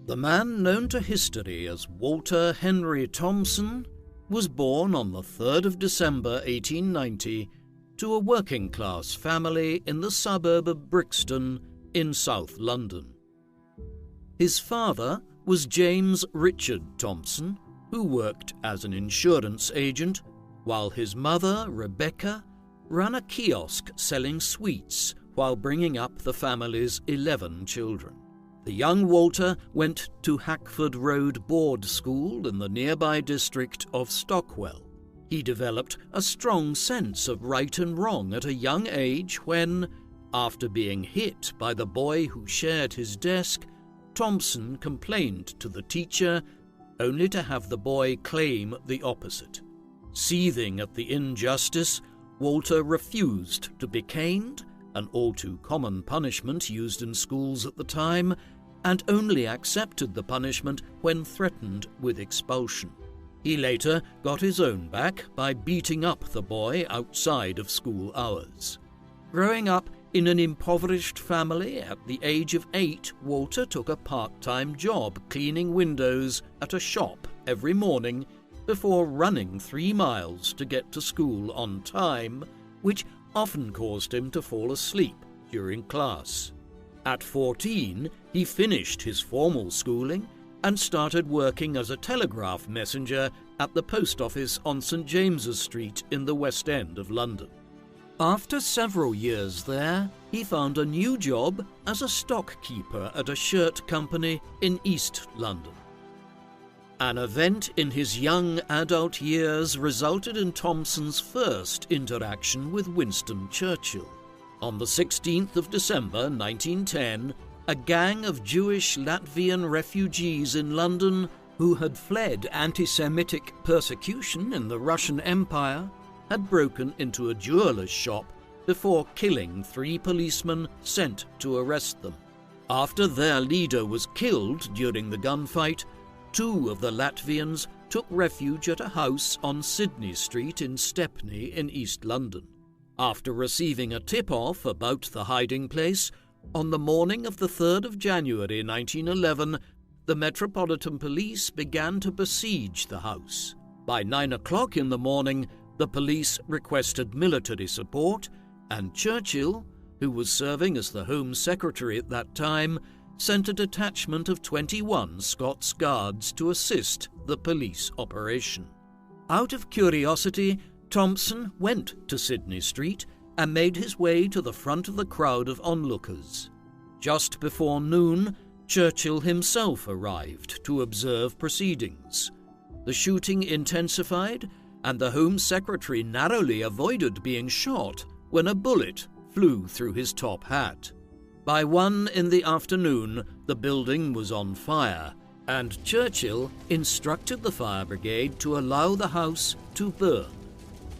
The man known to history as Walter Henry Thompson was born on the 3rd of December 1890 to a working-class family in the suburb of Brixton in South London. His father was James Richard Thompson, who worked as an insurance agent, while his mother, Rebecca, ran a kiosk selling sweets while bringing up the family's 11 children. The young Walter went to Hackford Road Board School in the nearby district of Stockwell. He developed a strong sense of right and wrong at a young age when, after being hit by the boy who shared his desk, Thompson complained to the teacher, only to have the boy claim the opposite. Seething at the injustice, Walter refused to be caned, an all-too-common punishment used in schools at the time, and only accepted the punishment when threatened with expulsion. He later got his own back by beating up the boy outside of school hours. Growing up in an impoverished family, at the age of 8, Walter took a part-time job cleaning windows at a shop every morning before running 3 miles to get to school on time, which often caused him to fall asleep during class. At 14, he finished his formal schooling and started working as a telegraph messenger at the post office on St James's Street in the West End of London. After several years there, he found a new job as a stockkeeper at a shirt company in East London. An event in his young adult years resulted in Thompson's first interaction with Winston Churchill. On the 16th of December 1910, a gang of Jewish Latvian refugees in London who had fled anti-Semitic persecution in the Russian Empire had broken into a jeweller's shop before killing 3 policemen sent to arrest them. After their leader was killed during the gunfight, 2 of the Latvians took refuge at a house on Sydney Street in Stepney in East London. After receiving a tip-off about the hiding place, on the morning of the 3rd of January 1911, the Metropolitan Police began to besiege the house. By 9 o'clock in the morning, the police requested military support, and Churchill, who was serving as the Home Secretary at that time, sent a detachment of 21 Scots Guards to assist the police operation. Out of curiosity, Thompson went to Sydney Street and made his way to the front of the crowd of onlookers. Just before noon, Churchill himself arrived to observe proceedings. The shooting intensified, and the Home Secretary narrowly avoided being shot when a bullet flew through his top hat. By 1 in the afternoon, the building was on fire, and Churchill instructed the fire brigade to allow the house to burn.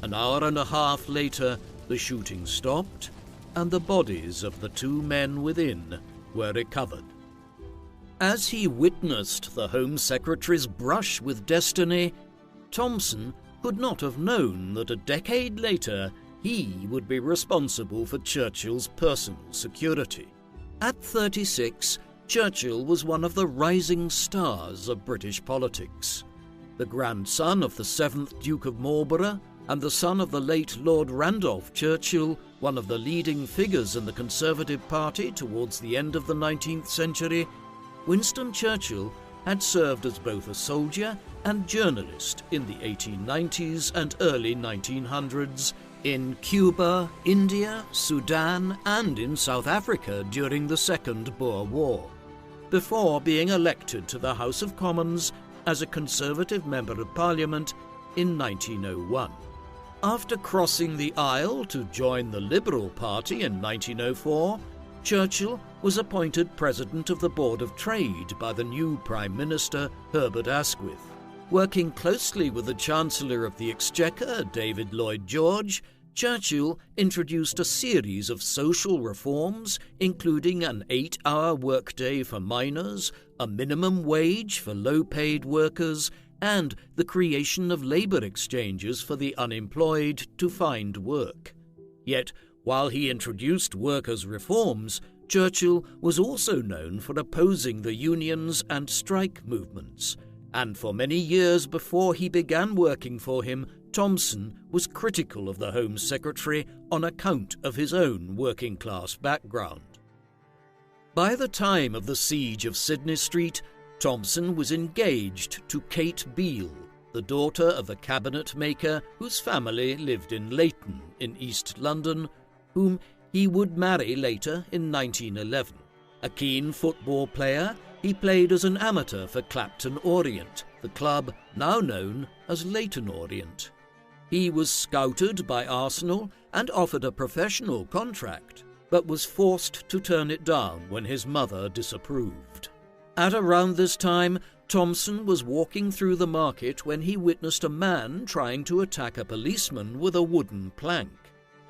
An hour and a half later, the shooting stopped, and the bodies of the 2 men within were recovered. As he witnessed the Home Secretary's brush with destiny, Thompson could not have known that a decade later he would be responsible for Churchill's personal security. At 36, Churchill was one of the rising stars of British politics. The grandson of the 7th Duke of Marlborough and the son of the late Lord Randolph Churchill, one of the leading figures in the Conservative Party towards the end of the 19th century, Winston Churchill had served as both a soldier and journalist in the 1890s and early 1900s in Cuba, India, Sudan, and in South Africa during the Second Boer War, before being elected to the House of Commons as a Conservative Member of Parliament in 1901. After crossing the aisle to join the Liberal Party in 1904, Churchill was appointed President of the Board of Trade by the new Prime Minister, Herbert Asquith. Working closely with the Chancellor of the Exchequer, David Lloyd George, Churchill introduced a series of social reforms, including an 8-hour workday for miners, a minimum wage for low-paid workers, and the creation of labour exchanges for the unemployed to find work. Yet, while he introduced workers' reforms, Churchill was also known for opposing the unions and strike movements, and for many years before he began working for him, Thompson was critical of the Home Secretary on account of his own working-class background. By the time of the siege of Sydney Street, Thompson was engaged to Kate Beale, the daughter of a cabinet maker whose family lived in Leighton in East London, whom he would marry later in 1911. A keen football player, he played as an amateur for Clapton Orient, the club now known as Leyton Orient. He was scouted by Arsenal and offered a professional contract, but was forced to turn it down when his mother disapproved. At around this time, Thompson was walking through the market when he witnessed a man trying to attack a policeman with a wooden plank.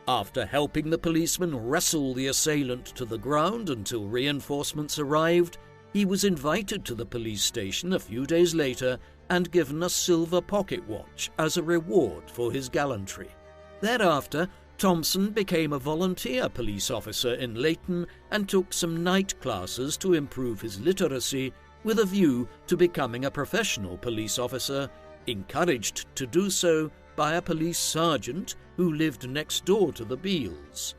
After helping the policeman wrestle the assailant to the ground until reinforcements arrived, he was invited to the police station a few days later and given a silver pocket watch as a reward for his gallantry. Thereafter, Thompson became a volunteer police officer in Leighton and took some night classes to improve his literacy with a view to becoming a professional police officer, encouraged to do so by a police sergeant who lived next door to the Beales.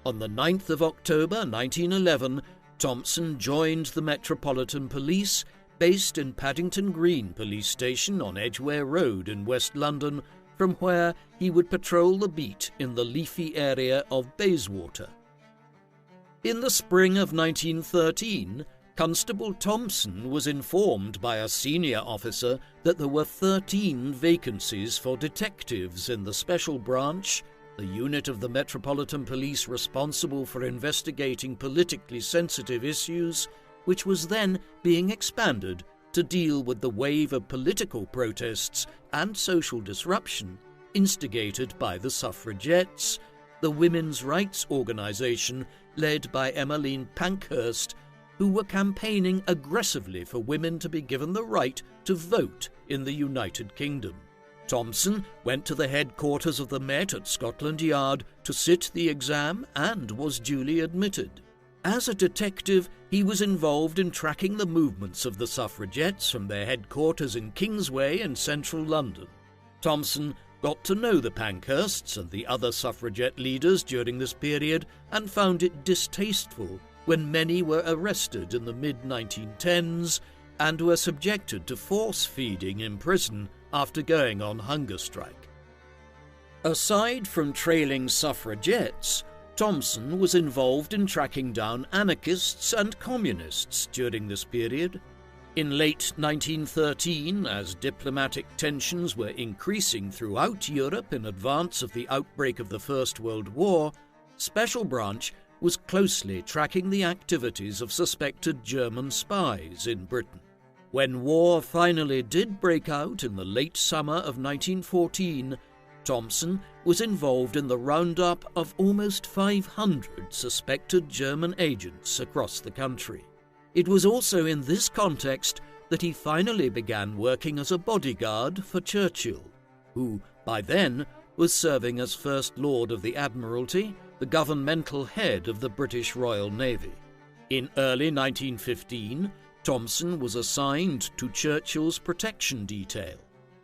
On the 9th of October 1911, Thompson joined the Metropolitan Police, based in Paddington Green Police Station on Edgware Road in West London, from where he would patrol the beat in the leafy area of Bayswater. In the spring of 1913, Constable Thompson was informed by a senior officer that there were 13 vacancies for detectives in the Special Branch, the unit of the Metropolitan Police responsible for investigating politically sensitive issues, which was then being expanded to deal with the wave of political protests and social disruption instigated by the suffragettes, the women's rights organisation led by Emmeline Pankhurst, who were campaigning aggressively for women to be given the right to vote in the United Kingdom. Thompson went to the headquarters of the Met at Scotland Yard to sit the exam and was duly admitted. As a detective, he was involved in tracking the movements of the suffragettes from their headquarters in Kingsway in central London. Thompson got to know the Pankhursts and the other suffragette leaders during this period and found it distasteful when many were arrested in the mid-1910s and were subjected to force-feeding in prison after going on hunger strike. Aside from trailing suffragettes, Thompson was involved in tracking down anarchists and communists during this period. In late 1913, as diplomatic tensions were increasing throughout Europe in advance of the outbreak of the First World War, Special Branch was closely tracking the activities of suspected German spies in Britain. When war finally did break out in the late summer of 1914, Thompson was involved in the roundup of almost 500 suspected German agents across the country. It was also in this context that he finally began working as a bodyguard for Churchill, who, by then, was serving as First Lord of the Admiralty, the governmental head of the British Royal Navy. In early 1915, Thompson was assigned to Churchill's protection detail.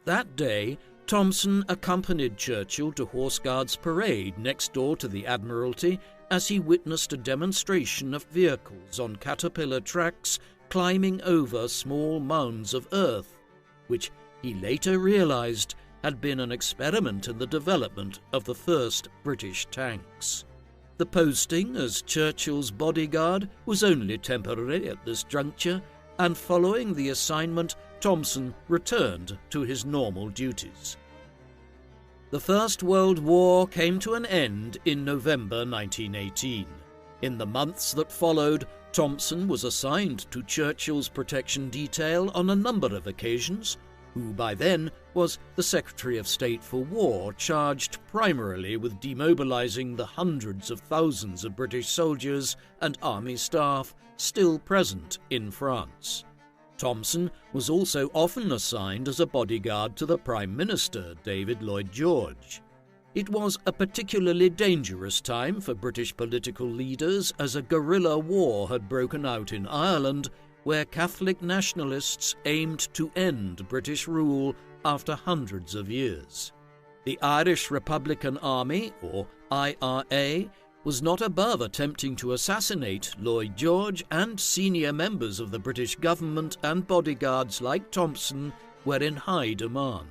That day, Thompson accompanied Churchill to Horse Guards Parade next door to the Admiralty as he witnessed a demonstration of vehicles on caterpillar tracks climbing over small mounds of earth, which he later realized had been an experiment in the development of the first British tanks. The posting as Churchill's bodyguard was only temporary at this juncture, and following the assignment, Thompson returned to his normal duties. The First World War came to an end in November 1918. In the months that followed, Thompson was assigned to Churchill's protection detail on a number of occasions, who by then was the Secretary of State for War, charged primarily with demobilizing the hundreds of thousands of British soldiers and army staff still present in France. Thompson was also often assigned as a bodyguard to the Prime Minister, David Lloyd George. It was a particularly dangerous time for British political leaders as a guerrilla war had broken out in Ireland, where Catholic nationalists aimed to end British rule after hundreds of years. The Irish Republican Army, or IRA, was not above attempting to assassinate Lloyd George, and senior members of the British government and bodyguards like Thompson were in high demand.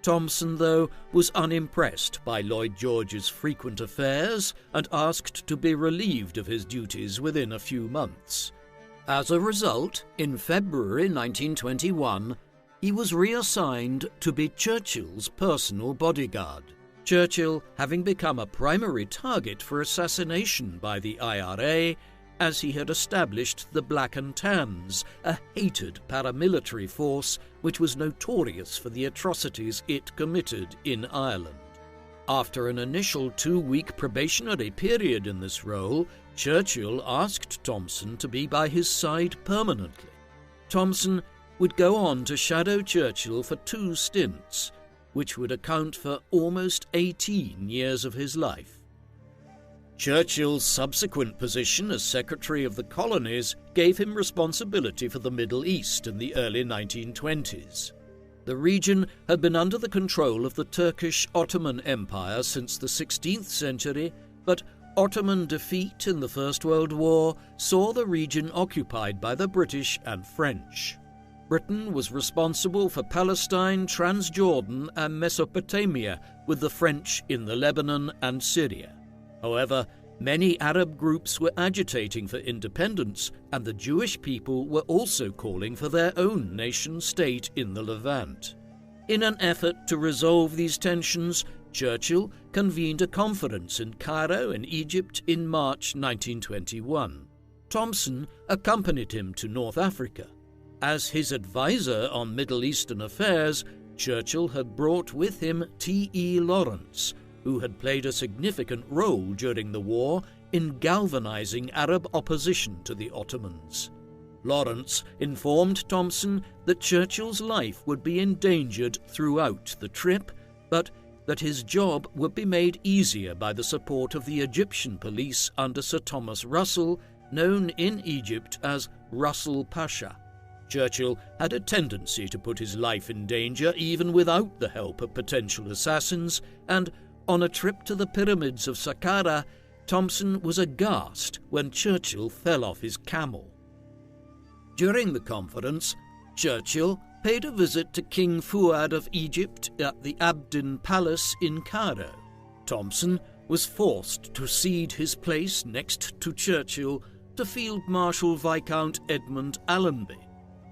Thompson, though, was unimpressed by Lloyd George's frequent affairs and asked to be relieved of his duties within a few months. As a result, in February 1921, he was reassigned to be Churchill's personal bodyguard, Churchill having become a primary target for assassination by the IRA, as he had established the Black and Tans, a hated paramilitary force which was notorious for the atrocities it committed in Ireland. After an initial 2-week probationary period in this role, Churchill asked Thompson to be by his side permanently. Thompson would go on to shadow Churchill for 2 stints, which would account for almost 18 years of his life. Churchill's subsequent position as Secretary of the Colonies gave him responsibility for the Middle East in the early 1920s. The region had been under the control of the Turkish Ottoman Empire since the 16th century, but Ottoman defeat in the First World War saw the region occupied by the British and French. Britain was responsible for Palestine, Transjordan, and Mesopotamia, with the French in the Lebanon and Syria. However, many Arab groups were agitating for independence, and the Jewish people were also calling for their own nation-state in the Levant. In an effort to resolve these tensions, Churchill convened a conference in Cairo in Egypt in March 1921. Thompson accompanied him to North Africa. As his advisor on Middle Eastern affairs, Churchill had brought with him T.E. Lawrence, who had played a significant role during the war in galvanizing Arab opposition to the Ottomans. Lawrence informed Thompson that Churchill's life would be endangered throughout the trip, but that his job would be made easier by the support of the Egyptian police under Sir Thomas Russell, known in Egypt as Russell Pasha. Churchill had a tendency to put his life in danger even without the help of potential assassins, and on a trip to the pyramids of Saqqara, Thompson was aghast when Churchill fell off his camel. During the conference, Churchill paid a visit to King Fuad of Egypt at the Abdin Palace in Cairo. Thompson was forced to cede his place next to Churchill to Field Marshal Viscount Edmund Allenby,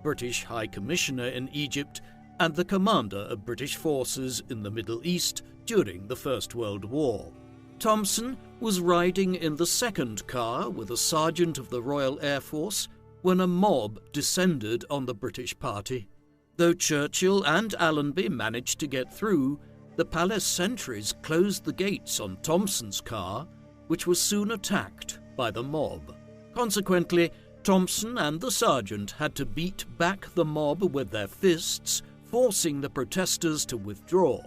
British High Commissioner in Egypt and the commander of British forces in the Middle East during the First World War. Thompson was riding in the second car with a sergeant of the Royal Air Force when a mob descended on the British party. Though Churchill and Allenby managed to get through, the palace sentries closed the gates on Thompson's car, which was soon attacked by the mob. Consequently, Thompson and the sergeant had to beat back the mob with their fists, forcing the protesters to withdraw.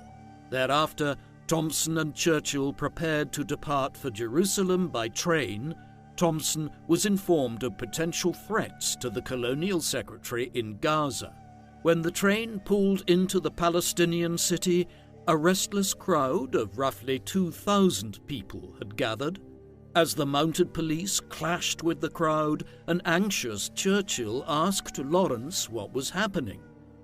Thereafter, Thompson and Churchill prepared to depart for Jerusalem by train. Thompson was informed of potential threats to the colonial secretary in Gaza. When the train pulled into the Palestinian city, a restless crowd of roughly 2,000 people had gathered. As the mounted police clashed with the crowd, an anxious Churchill asked Lawrence what was happening.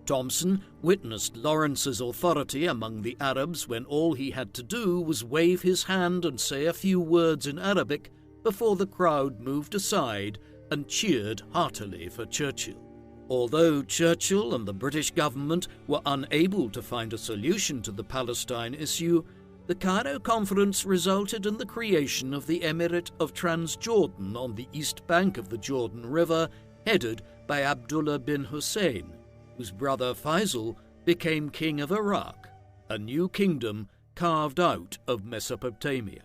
Thompson witnessed Lawrence's authority among the Arabs when all he had to do was wave his hand and say a few words in Arabic before the crowd moved aside and cheered heartily for Churchill. Although Churchill and the British government were unable to find a solution to the Palestine issue, the Cairo Conference resulted in the creation of the Emirate of Transjordan on the east bank of the Jordan River, headed by Abdullah bin Hussein, whose brother Faisal became king of Iraq, a new kingdom carved out of Mesopotamia.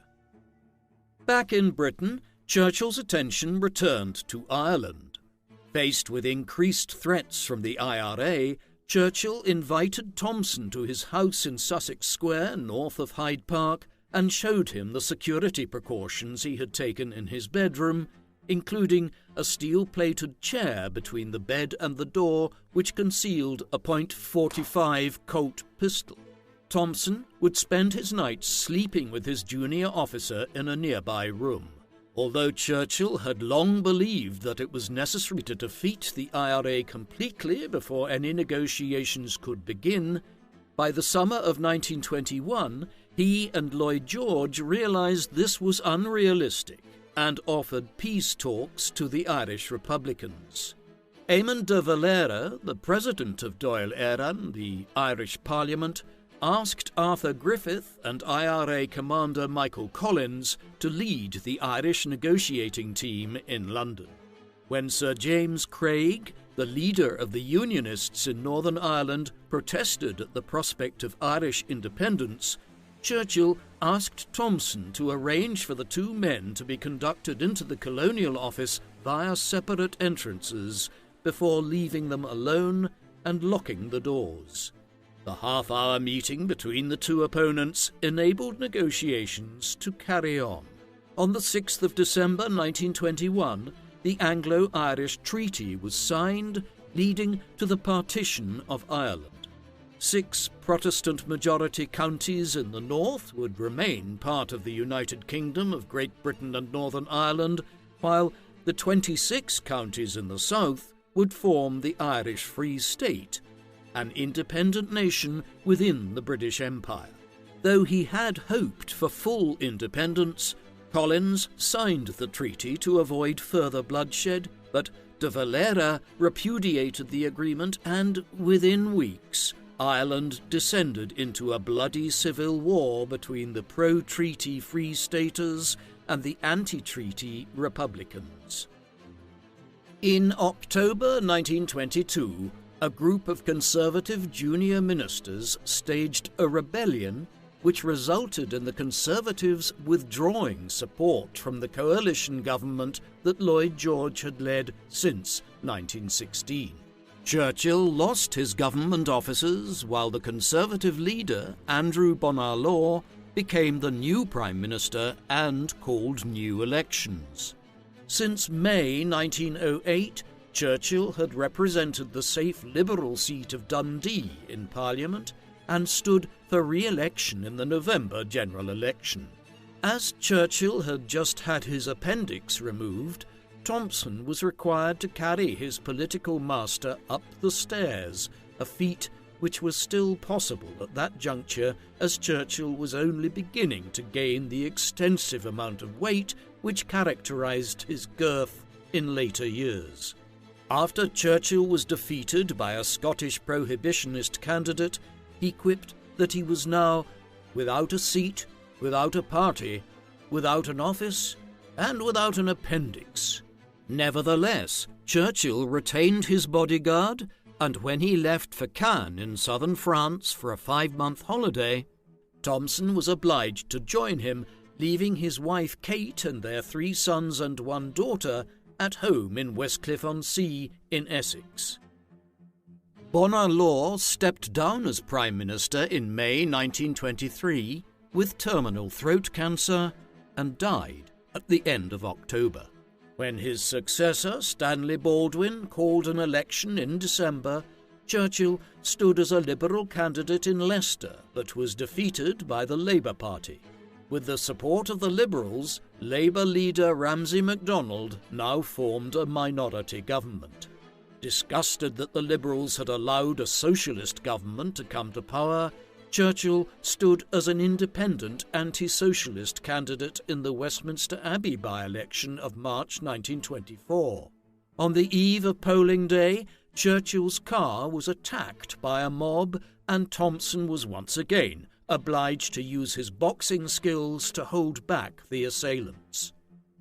Back in Britain, Churchill's attention returned to Ireland. Faced with increased threats from the IRA, Churchill invited Thompson to his house in Sussex Square, north of Hyde Park, and showed him the security precautions he had taken in his bedroom, including a steel-plated chair between the bed and the door which concealed a .45 Colt pistol. Thompson would spend his nights sleeping with his junior officer in a nearby room. Although Churchill had long believed that it was necessary to defeat the IRA completely before any negotiations could begin, by the summer of 1921 he and Lloyd George realized this was unrealistic and offered peace talks to the Irish Republicans. Eamon de Valera, the president of Dáil Éireann, the Irish Parliament, asked Arthur Griffith and IRA commander Michael Collins to lead the Irish negotiating team in London. When Sir James Craig, the leader of the Unionists in Northern Ireland, protested at the prospect of Irish independence, Churchill asked Thompson to arrange for the two men to be conducted into the Colonial Office via separate entrances before leaving them alone and locking the doors. The half-hour meeting between the two opponents enabled negotiations to carry on. On the 6th of December 1921, the Anglo-Irish Treaty was signed, leading to the partition of Ireland. 6 Protestant-majority counties in the north would remain part of the United Kingdom of Great Britain and Northern Ireland, while the 26 counties in the south would form the Irish Free State, an independent nation within the British Empire. Though he had hoped for full independence, Collins signed the treaty to avoid further bloodshed, but de Valera repudiated the agreement, and within weeks Ireland descended into a bloody civil war between the pro-treaty Free Staters and the anti-treaty Republicans. In October 1922, a group of Conservative junior ministers staged a rebellion which resulted in the Conservatives withdrawing support from the coalition government that Lloyd George had led since 1916. Churchill lost his government offices while the Conservative leader, Andrew Bonar Law, became the new Prime Minister and called new elections. Since May 1908, Churchill had represented the safe Liberal seat of Dundee in Parliament and stood for re-election in the November general election. As Churchill had just had his appendix removed, Thompson was required to carry his political master up the stairs, a feat which was still possible at that juncture, as Churchill was only beginning to gain the extensive amount of weight which characterized his girth in later years. After Churchill was defeated by a Scottish prohibitionist candidate, he quipped that he was now without a seat, without a party, without an office, and without an appendix. Nevertheless, Churchill retained his bodyguard, and when he left for Cannes in southern France for a 5-month holiday, Thompson was obliged to join him, leaving his wife Kate and their 3 sons and 1 daughter at home in Westcliff-on-Sea in Essex. Bonar Law stepped down as Prime Minister in May 1923 with terminal throat cancer and died at the end of October. When his successor, Stanley Baldwin, called an election in December, Churchill stood as a Liberal candidate in Leicester but was defeated by the Labour Party. With the support of the Liberals, Labour leader Ramsay MacDonald now formed a minority government. Disgusted that the Liberals had allowed a socialist government to come to power, Churchill stood as an independent anti-socialist candidate in the Westminster Abbey by-election of March 1924. On the eve of polling day, Churchill's car was attacked by a mob, and Thompson was once again obliged to use his boxing skills to hold back the assailants.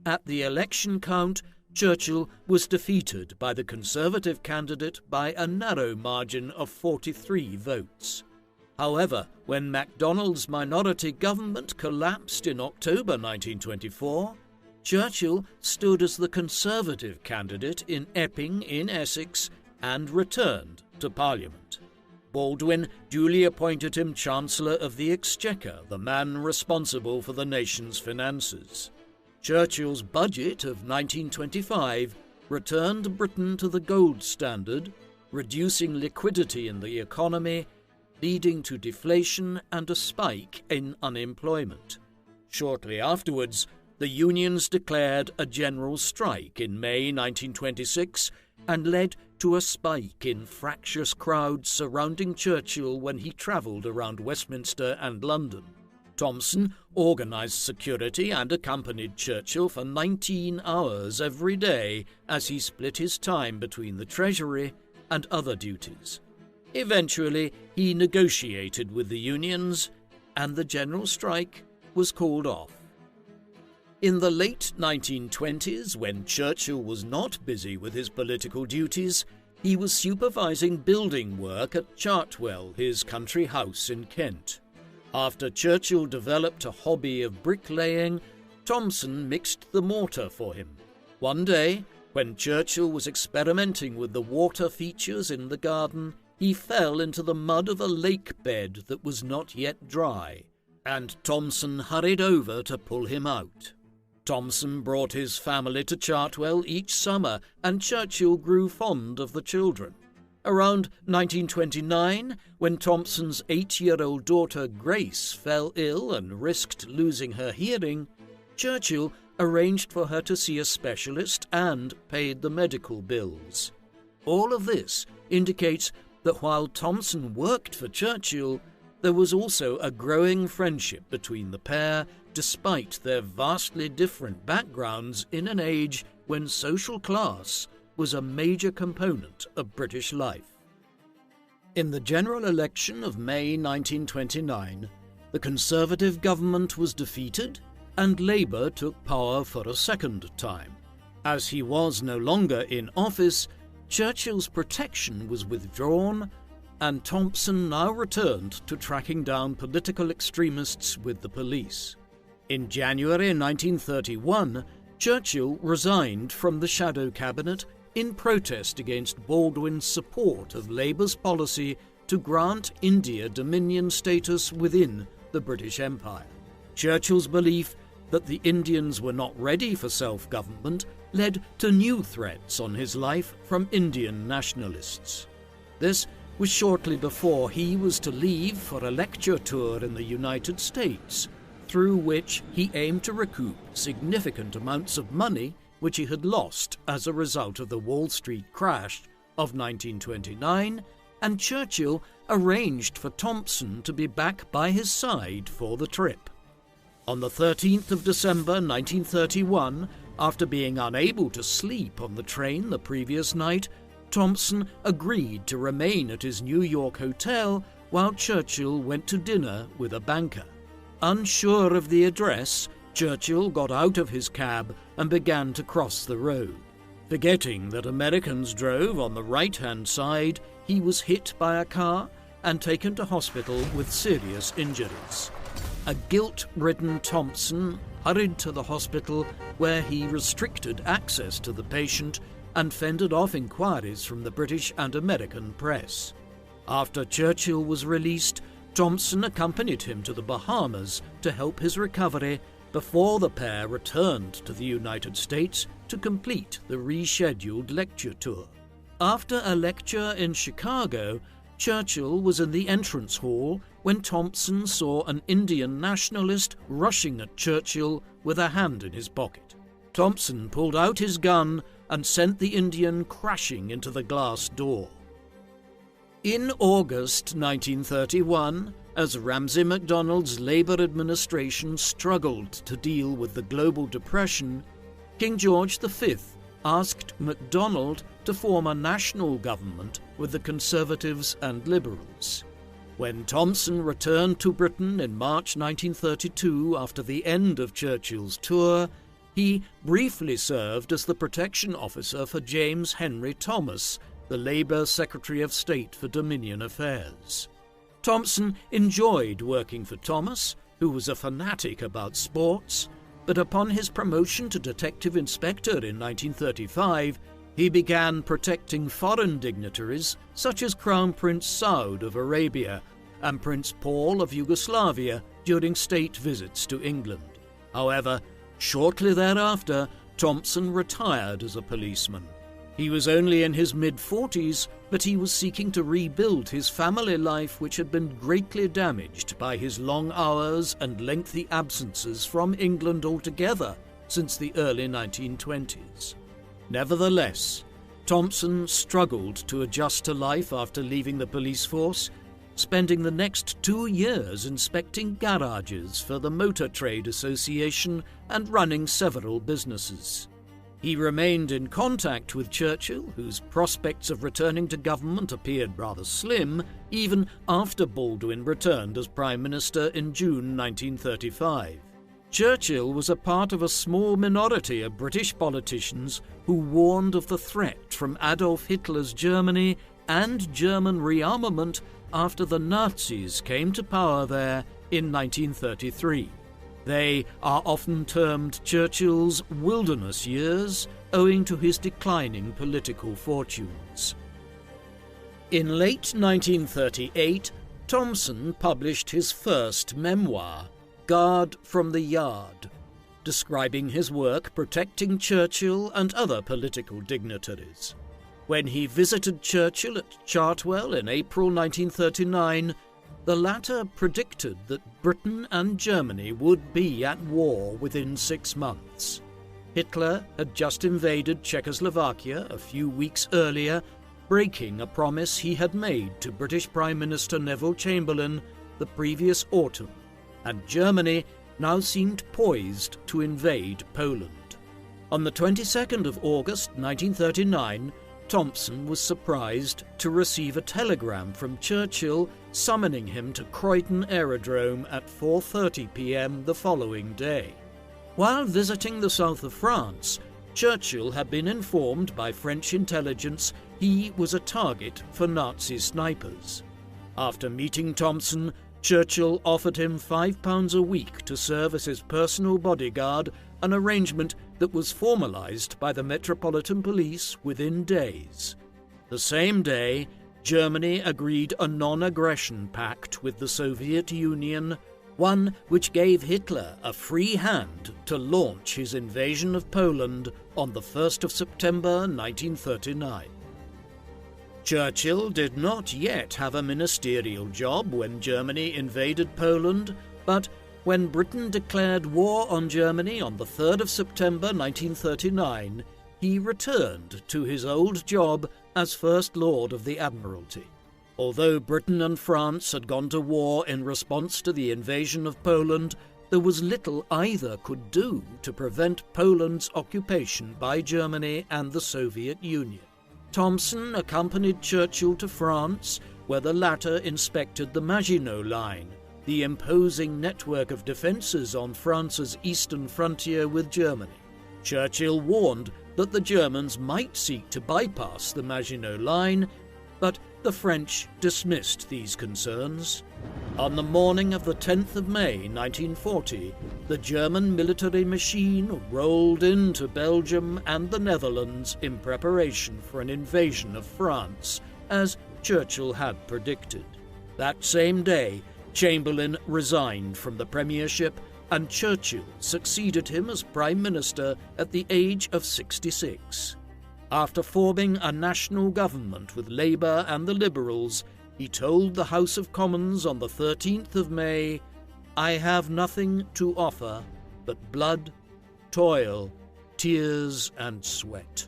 At the election count, Churchill was defeated by the Conservative candidate by a narrow margin of 43 votes. However, when MacDonald's minority government collapsed in October 1924, Churchill stood as the Conservative candidate in Epping in Essex and returned to Parliament. Baldwin duly appointed him Chancellor of the Exchequer, the man responsible for the nation's finances. Churchill's budget of 1925 returned Britain to the gold standard, reducing liquidity in the economy, leading to deflation and a spike in unemployment. Shortly afterwards, the unions declared a general strike in May 1926 and led to a spike in fractious crowds surrounding Churchill when he travelled around Westminster and London. Thompson organised security and accompanied Churchill for 19 hours every day as he split his time between the Treasury and other duties. Eventually, he negotiated with the unions, and the general strike was called off. In the late 1920s, when Churchill was not busy with his political duties, he was supervising building work at Chartwell, his country house in Kent. After Churchill developed a hobby of bricklaying, Thompson mixed the mortar for him. One day, when Churchill was experimenting with the water features in the garden, he fell into the mud of a lake bed that was not yet dry, and Thompson hurried over to pull him out. Thompson brought his family to Chartwell each summer, and Churchill grew fond of the children. Around 1929, when Thompson's 8-year-old daughter Grace fell ill and risked losing her hearing, Churchill arranged for her to see a specialist and paid the medical bills. All of this indicates that while Thompson worked for Churchill, there was also a growing friendship between the pair, despite their vastly different backgrounds in an age when social class was a major component of British life. In the general election of May 1929, the Conservative government was defeated and Labour took power for a second time. As he was no longer in office, Churchill's protection was withdrawn, and Thompson now returned to tracking down political extremists with the police. In January 1931, Churchill resigned from the Shadow Cabinet in protest against Baldwin's support of Labour's policy to grant India dominion status within the British Empire. Churchill's belief that the Indians were not ready for self-government led to new threats on his life from Indian nationalists. This was shortly before he was to leave for a lecture tour in the United States, through which he aimed to recoup significant amounts of money which he had lost as a result of the Wall Street crash of 1929, and Churchill arranged for Thompson to be back by his side for the trip. On the 13th of December 1931, after being unable to sleep on the train the previous night, Thompson agreed to remain at his New York hotel while Churchill went to dinner with a banker. Unsure of the address, Churchill got out of his cab and began to cross the road. Forgetting that Americans drove on the right-hand side, he was hit by a car and taken to hospital with serious injuries. A guilt-ridden Thompson hurried to the hospital, where he restricted access to the patient and fended off inquiries from the British and American press. After Churchill was released, Thompson accompanied him to the Bahamas to help his recovery before the pair returned to the United States to complete the rescheduled lecture tour. After a lecture in Chicago, Churchill was in the entrance hall when Thompson saw an Indian nationalist rushing at Churchill with a hand in his pocket. Thompson pulled out his gun and sent the Indian crashing into the glass door. In August 1931, as Ramsay MacDonald's Labour administration struggled to deal with the global depression, King George V asked MacDonald to form a national government with the Conservatives and Liberals. When Thompson returned to Britain in March 1932 after the end of Churchill's tour, he briefly served as the protection officer for James Henry Thomas, the Labour Secretary of State for Dominion Affairs. Thompson enjoyed working for Thomas, who was a fanatic about sports, but upon his promotion to detective inspector in 1935, He began protecting foreign dignitaries such as Crown Prince Saud of Arabia and Prince Paul of Yugoslavia during state visits to England. However, shortly thereafter, Thompson retired as a policeman. He was only in his mid-40s, but he was seeking to rebuild his family life, which had been greatly damaged by his long hours and lengthy absences from England altogether since the early 1920s. Nevertheless, Thompson struggled to adjust to life after leaving the police force, spending the next 2 years inspecting garages for the Motor Trade Association and running several businesses. He remained in contact with Churchill, whose prospects of returning to government appeared rather slim, even after Baldwin returned as Prime Minister in June 1935. Churchill was a part of a small minority of British politicians who warned of the threat from Adolf Hitler's Germany and German rearmament after the Nazis came to power there in 1933. They are often termed Churchill's wilderness years, owing to his declining political fortunes. In late 1938, Thompson published his first memoir, Guard from the Yard, describing his work protecting Churchill and other political dignitaries. When he visited Churchill at Chartwell in April 1939, the latter predicted that Britain and Germany would be at war within 6 months. Hitler had just invaded Czechoslovakia a few weeks earlier, breaking a promise he had made to British Prime Minister Neville Chamberlain the previous autumn, and Germany now seemed poised to invade Poland. On the 22nd of August 1939, Thompson was surprised to receive a telegram from Churchill summoning him to Croydon Aerodrome at 4:30 p.m. the following day. While visiting the south of France, Churchill had been informed by French intelligence he was a target for Nazi snipers. After meeting Thompson, Churchill offered him £5 a week to serve as his personal bodyguard, an arrangement that was formalized by the Metropolitan Police within days. The same day, Germany agreed a non-aggression pact with the Soviet Union, one which gave Hitler a free hand to launch his invasion of Poland on the 1st of September 1939. Churchill did not yet have a ministerial job when Germany invaded Poland, but when Britain declared war on Germany on the 3rd of September 1939, he returned to his old job as First Lord of the Admiralty. Although Britain and France had gone to war in response to the invasion of Poland, there was little either could do to prevent Poland's occupation by Germany and the Soviet Union. Thompson accompanied Churchill to France, where the latter inspected the Maginot Line, the imposing network of defences on France's eastern frontier with Germany. Churchill warned that the Germans might seek to bypass the Maginot Line, but the French dismissed these concerns. On the morning of the 10th of May 1940, the German military machine rolled into Belgium and the Netherlands in preparation for an invasion of France, as Churchill had predicted. That same day, Chamberlain resigned from the premiership, and Churchill succeeded him as Prime Minister at the age of 66. After forming a national government with Labour and the Liberals, he told the House of Commons on the 13th of May, "I have nothing to offer but blood, toil, tears and sweat."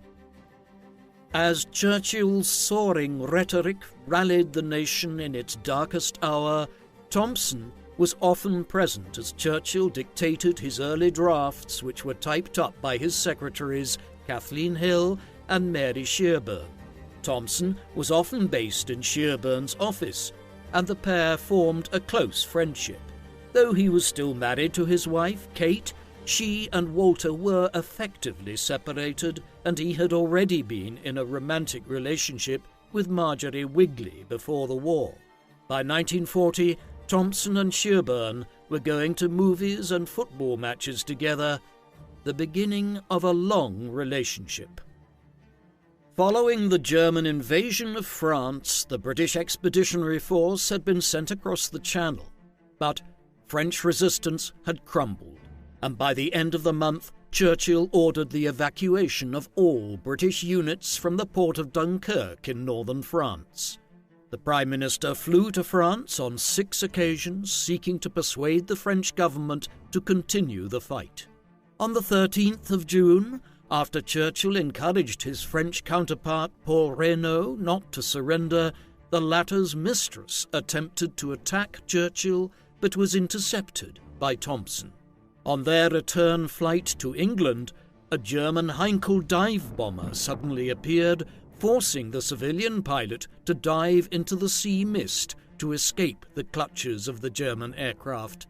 As Churchill's soaring rhetoric rallied the nation in its darkest hour, Thompson was often present as Churchill dictated his early drafts, which were typed up by his secretaries Kathleen Hill and Mary Shearburn. Thompson was often based in Shearburn's office, and the pair formed a close friendship. Though he was still married to his wife, Kate, she and Walter were effectively separated, and he had already been in a romantic relationship with Marjorie Wigley before the war. By 1940, Thompson and Shearburn were going to movies and football matches together, the beginning of a long relationship. Following the German invasion of France, the British Expeditionary Force had been sent across the Channel, but French resistance had crumbled, and by the end of the month, Churchill ordered the evacuation of all British units from the port of Dunkirk in northern France. The Prime Minister flew to France on 6 occasions, seeking to persuade the French government to continue the fight. On the 13th of June, after Churchill encouraged his French counterpart Paul Reynaud not to surrender, the latter's mistress attempted to attack Churchill but was intercepted by Thompson. On their return flight to England, a German Heinkel dive bomber suddenly appeared, forcing the civilian pilot to dive into the sea mist to escape the clutches of the German aircraft.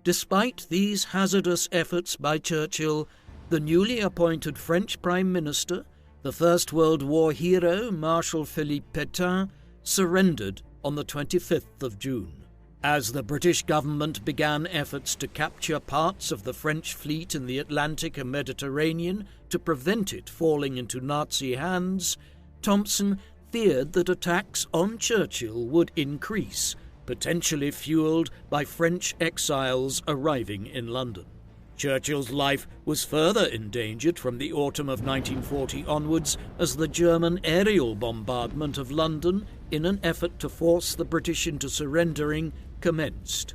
Despite these hazardous efforts by Churchill, the newly appointed French Prime Minister, the First World War hero Marshal Philippe Pétain, surrendered on the 25th of June. As the British government began efforts to capture parts of the French fleet in the Atlantic and Mediterranean to prevent it falling into Nazi hands, Thompson feared that attacks on Churchill would increase, potentially fueled by French exiles arriving in London. Churchill's life was further endangered from the autumn of 1940 onwards as the German aerial bombardment of London, in an effort to force the British into surrendering, commenced.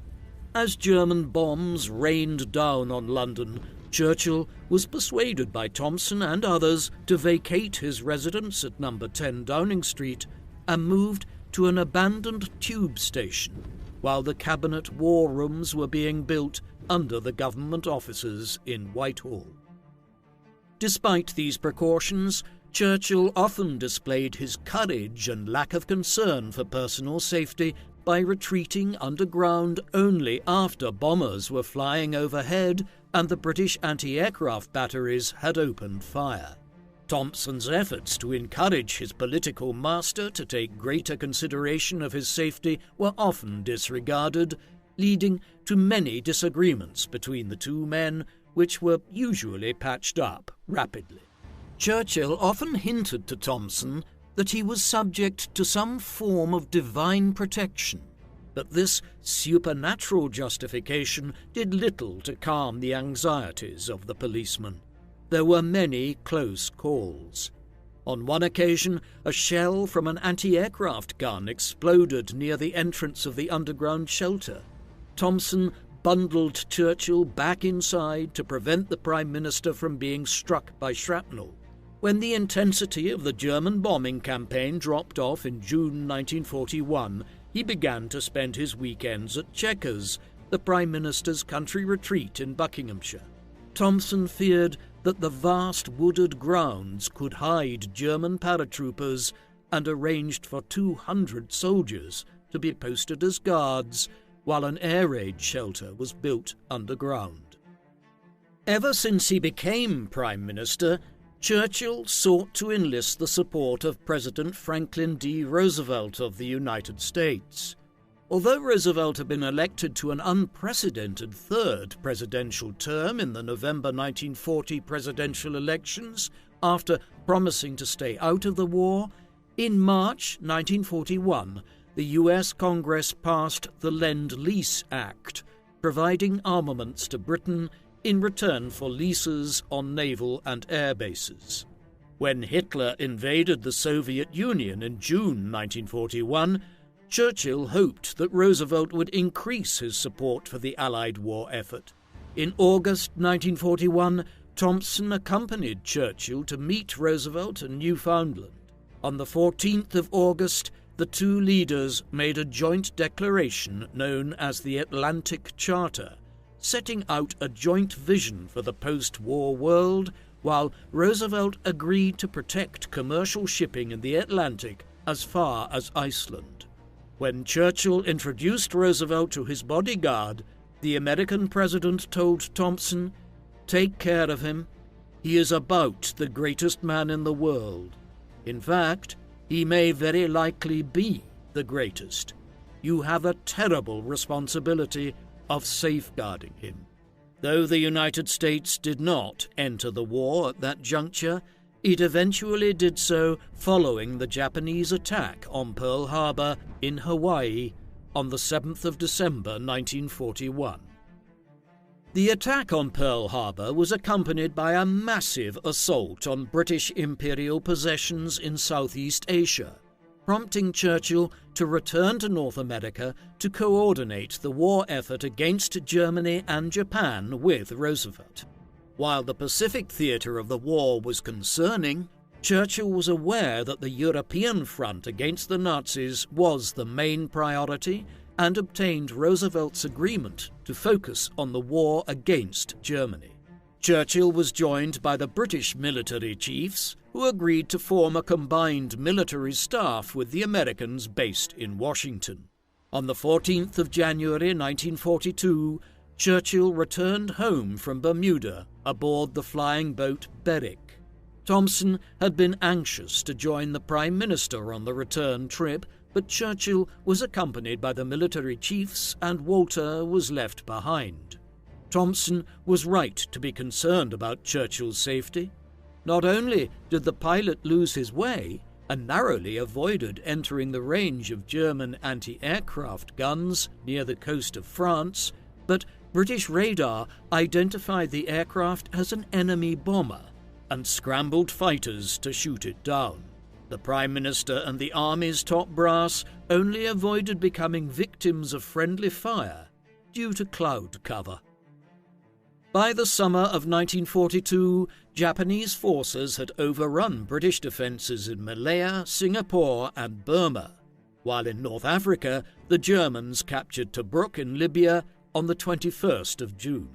As German bombs rained down on London, Churchill was persuaded by Thompson and others to vacate his residence at No. 10 Downing Street and moved to an abandoned tube station, while the cabinet war rooms were being built under the government offices in Whitehall. Despite these precautions, Churchill often displayed his courage and lack of concern for personal safety by retreating underground only after bombers were flying overhead and the British anti-aircraft batteries had opened fire. Thompson's efforts to encourage his political master to take greater consideration of his safety were often disregarded, leading to many disagreements between the two men, which were usually patched up rapidly. Churchill often hinted to Thompson that he was subject to some form of divine protection, but this supernatural justification did little to calm the anxieties of the policeman. There were many close calls. On one occasion, a shell from an anti-aircraft gun exploded near the entrance of the underground shelter. Thompson bundled Churchill back inside to prevent the Prime Minister from being struck by shrapnel. When the intensity of the German bombing campaign dropped off in June 1941, he began to spend his weekends at Chequers, the Prime Minister's country retreat in Buckinghamshire. Thompson feared that the vast wooded grounds could hide German paratroopers and arranged for 200 soldiers to be posted as guards while an air raid shelter was built underground. Ever since he became Prime Minister, Churchill sought to enlist the support of President Franklin D. Roosevelt of the United States. Although Roosevelt had been elected to an unprecedented third presidential term in the November 1940 presidential elections, after promising to stay out of the war, in March 1941, the U.S. Congress passed the Lend-Lease Act, providing armaments to Britain in return for leases on naval and air bases. When Hitler invaded the Soviet Union in June 1941, Churchill hoped that Roosevelt would increase his support for the Allied war effort. In August 1941, Thompson accompanied Churchill to meet Roosevelt in Newfoundland. On the 14th of August, the two leaders made a joint declaration known as the Atlantic Charter, setting out a joint vision for the post-war world, while Roosevelt agreed to protect commercial shipping in the Atlantic as far as Iceland. When Churchill introduced Roosevelt to his bodyguard, the American president told Thompson, "Take care of him. He is about the greatest man in the world. In fact, he may very likely be the greatest. You have a terrible responsibility of safeguarding him." Though the United States did not enter the war at that juncture, It eventually did so following the Japanese attack on Pearl Harbor in Hawaii on the 7th of December 1941. The attack on Pearl Harbor was accompanied by a massive assault on British imperial possessions in Southeast Asia, prompting Churchill to return to North America to coordinate the war effort against Germany and Japan with Roosevelt. While the Pacific theatre of the war was concerning, Churchill was aware that the European front against the Nazis was the main priority and obtained Roosevelt's agreement to focus on the war against Germany. Churchill was joined by the British military chiefs, who agreed to form a combined military staff with the Americans based in Washington. On the 14th of January 1942, Churchill returned home from Bermuda aboard the flying boat Berwick. Thompson had been anxious to join the Prime Minister on the return trip, but Churchill was accompanied by the military chiefs and Walter was left behind. Thompson was right to be concerned about Churchill's safety. Not only did the pilot lose his way and narrowly avoided entering the range of German anti-aircraft guns near the coast of France, but British radar identified the aircraft as an enemy bomber and scrambled fighters to shoot it down. The Prime Minister and the Army's top brass only avoided becoming victims of friendly fire due to cloud cover. By the summer of 1942, Japanese forces had overrun British defences in Malaya, Singapore and Burma, while in North Africa the Germans captured Tobruk in Libya on the 21st of June.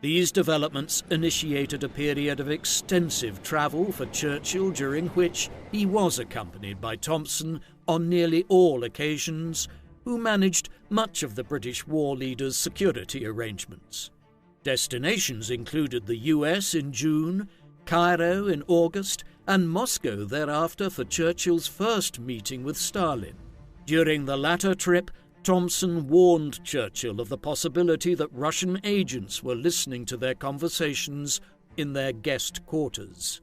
These developments initiated a period of extensive travel for Churchill, during which he was accompanied by Thompson on nearly all occasions, who managed much of the British war leader's security arrangements. Destinations included the US in June, Cairo in August, and Moscow thereafter for Churchill's first meeting with Stalin. During the latter trip, Thompson warned Churchill of the possibility that Russian agents were listening to their conversations in their guest quarters.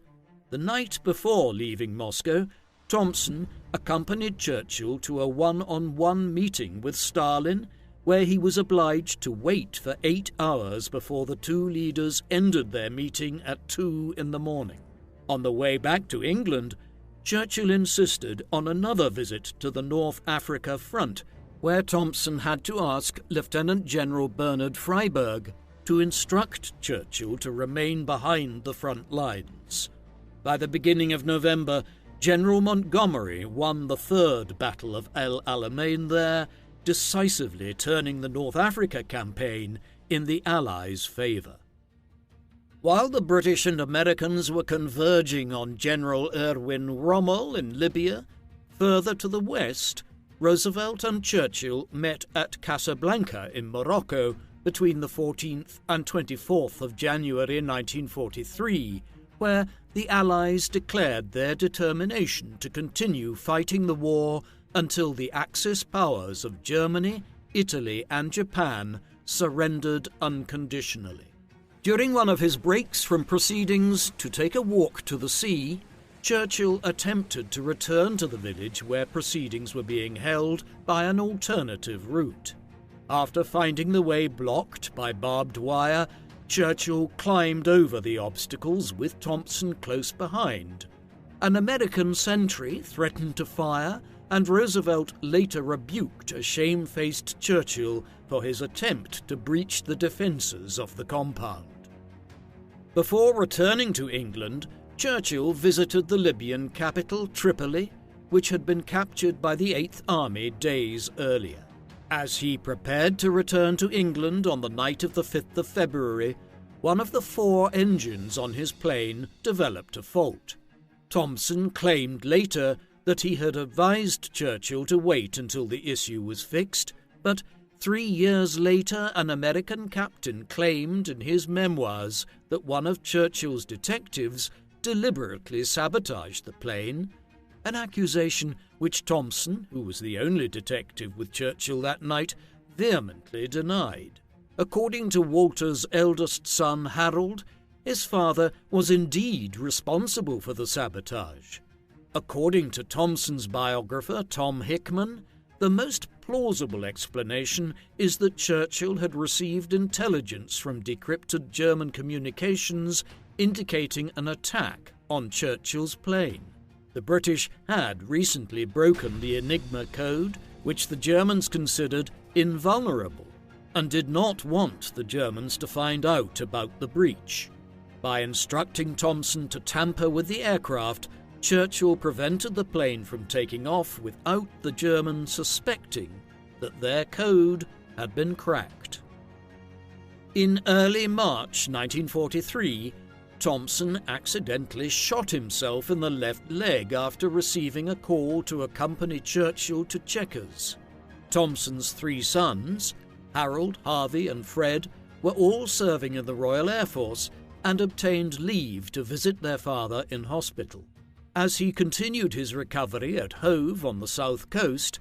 The night before leaving Moscow, Thompson accompanied Churchill to a one-on-one meeting with Stalin, where he was obliged to wait for 8 hours before the two leaders ended their meeting at 2 in the morning. On the way back to England, Churchill insisted on another visit to the North Africa front, where Thompson had to ask Lieutenant General Bernard Freyberg to instruct Churchill to remain behind the front lines. By the beginning of November, General Montgomery won the Third Battle of El Alamein there, decisively turning the North Africa campaign in the Allies' favour. While the British and Americans were converging on General Erwin Rommel in Libya, further to the west, Roosevelt and Churchill met at Casablanca in Morocco between the 14th and 24th of January 1943, where the Allies declared their determination to continue fighting the war until the Axis powers of Germany, Italy and Japan surrendered unconditionally. During one of his breaks from proceedings to take a walk to the sea, Churchill attempted to return to the village where proceedings were being held by an alternative route. After finding the way blocked by barbed wire, Churchill climbed over the obstacles with Thompson close behind. An American sentry threatened to fire, and Roosevelt later rebuked a shamefaced Churchill for his attempt to breach the defences of the compound. Before returning to England, Churchill visited the Libyan capital, Tripoli, which had been captured by the 8th Army days earlier. As he prepared to return to England on the night of the 5th of February, one of the 4 engines on his plane developed a fault. Thompson claimed later that he had advised Churchill to wait until the issue was fixed, but 3 years later an American captain claimed in his memoirs that one of Churchill's detectives deliberately sabotaged the plane, an accusation which Thompson, who was the only detective with Churchill that night, vehemently denied. According to Walter's eldest son Harold, his father was indeed responsible for the sabotage. According to Thompson's biographer, Tom Hickman, the most plausible explanation is that Churchill had received intelligence from decrypted German communications indicating an attack on Churchill's plane. The British had recently broken the Enigma code, which the Germans considered invulnerable, and did not want the Germans to find out about the breach. By instructing Thompson to tamper with the aircraft, Churchill prevented the plane from taking off without the Germans suspecting that their code had been cracked. In early March 1943, Thompson accidentally shot himself in the left leg after receiving a call to accompany Churchill to Chequers. Thompson's 3 sons, Harold, Harvey and Fred, were all serving in the Royal Air Force and obtained leave to visit their father in hospital. As he continued his recovery at Hove on the south coast,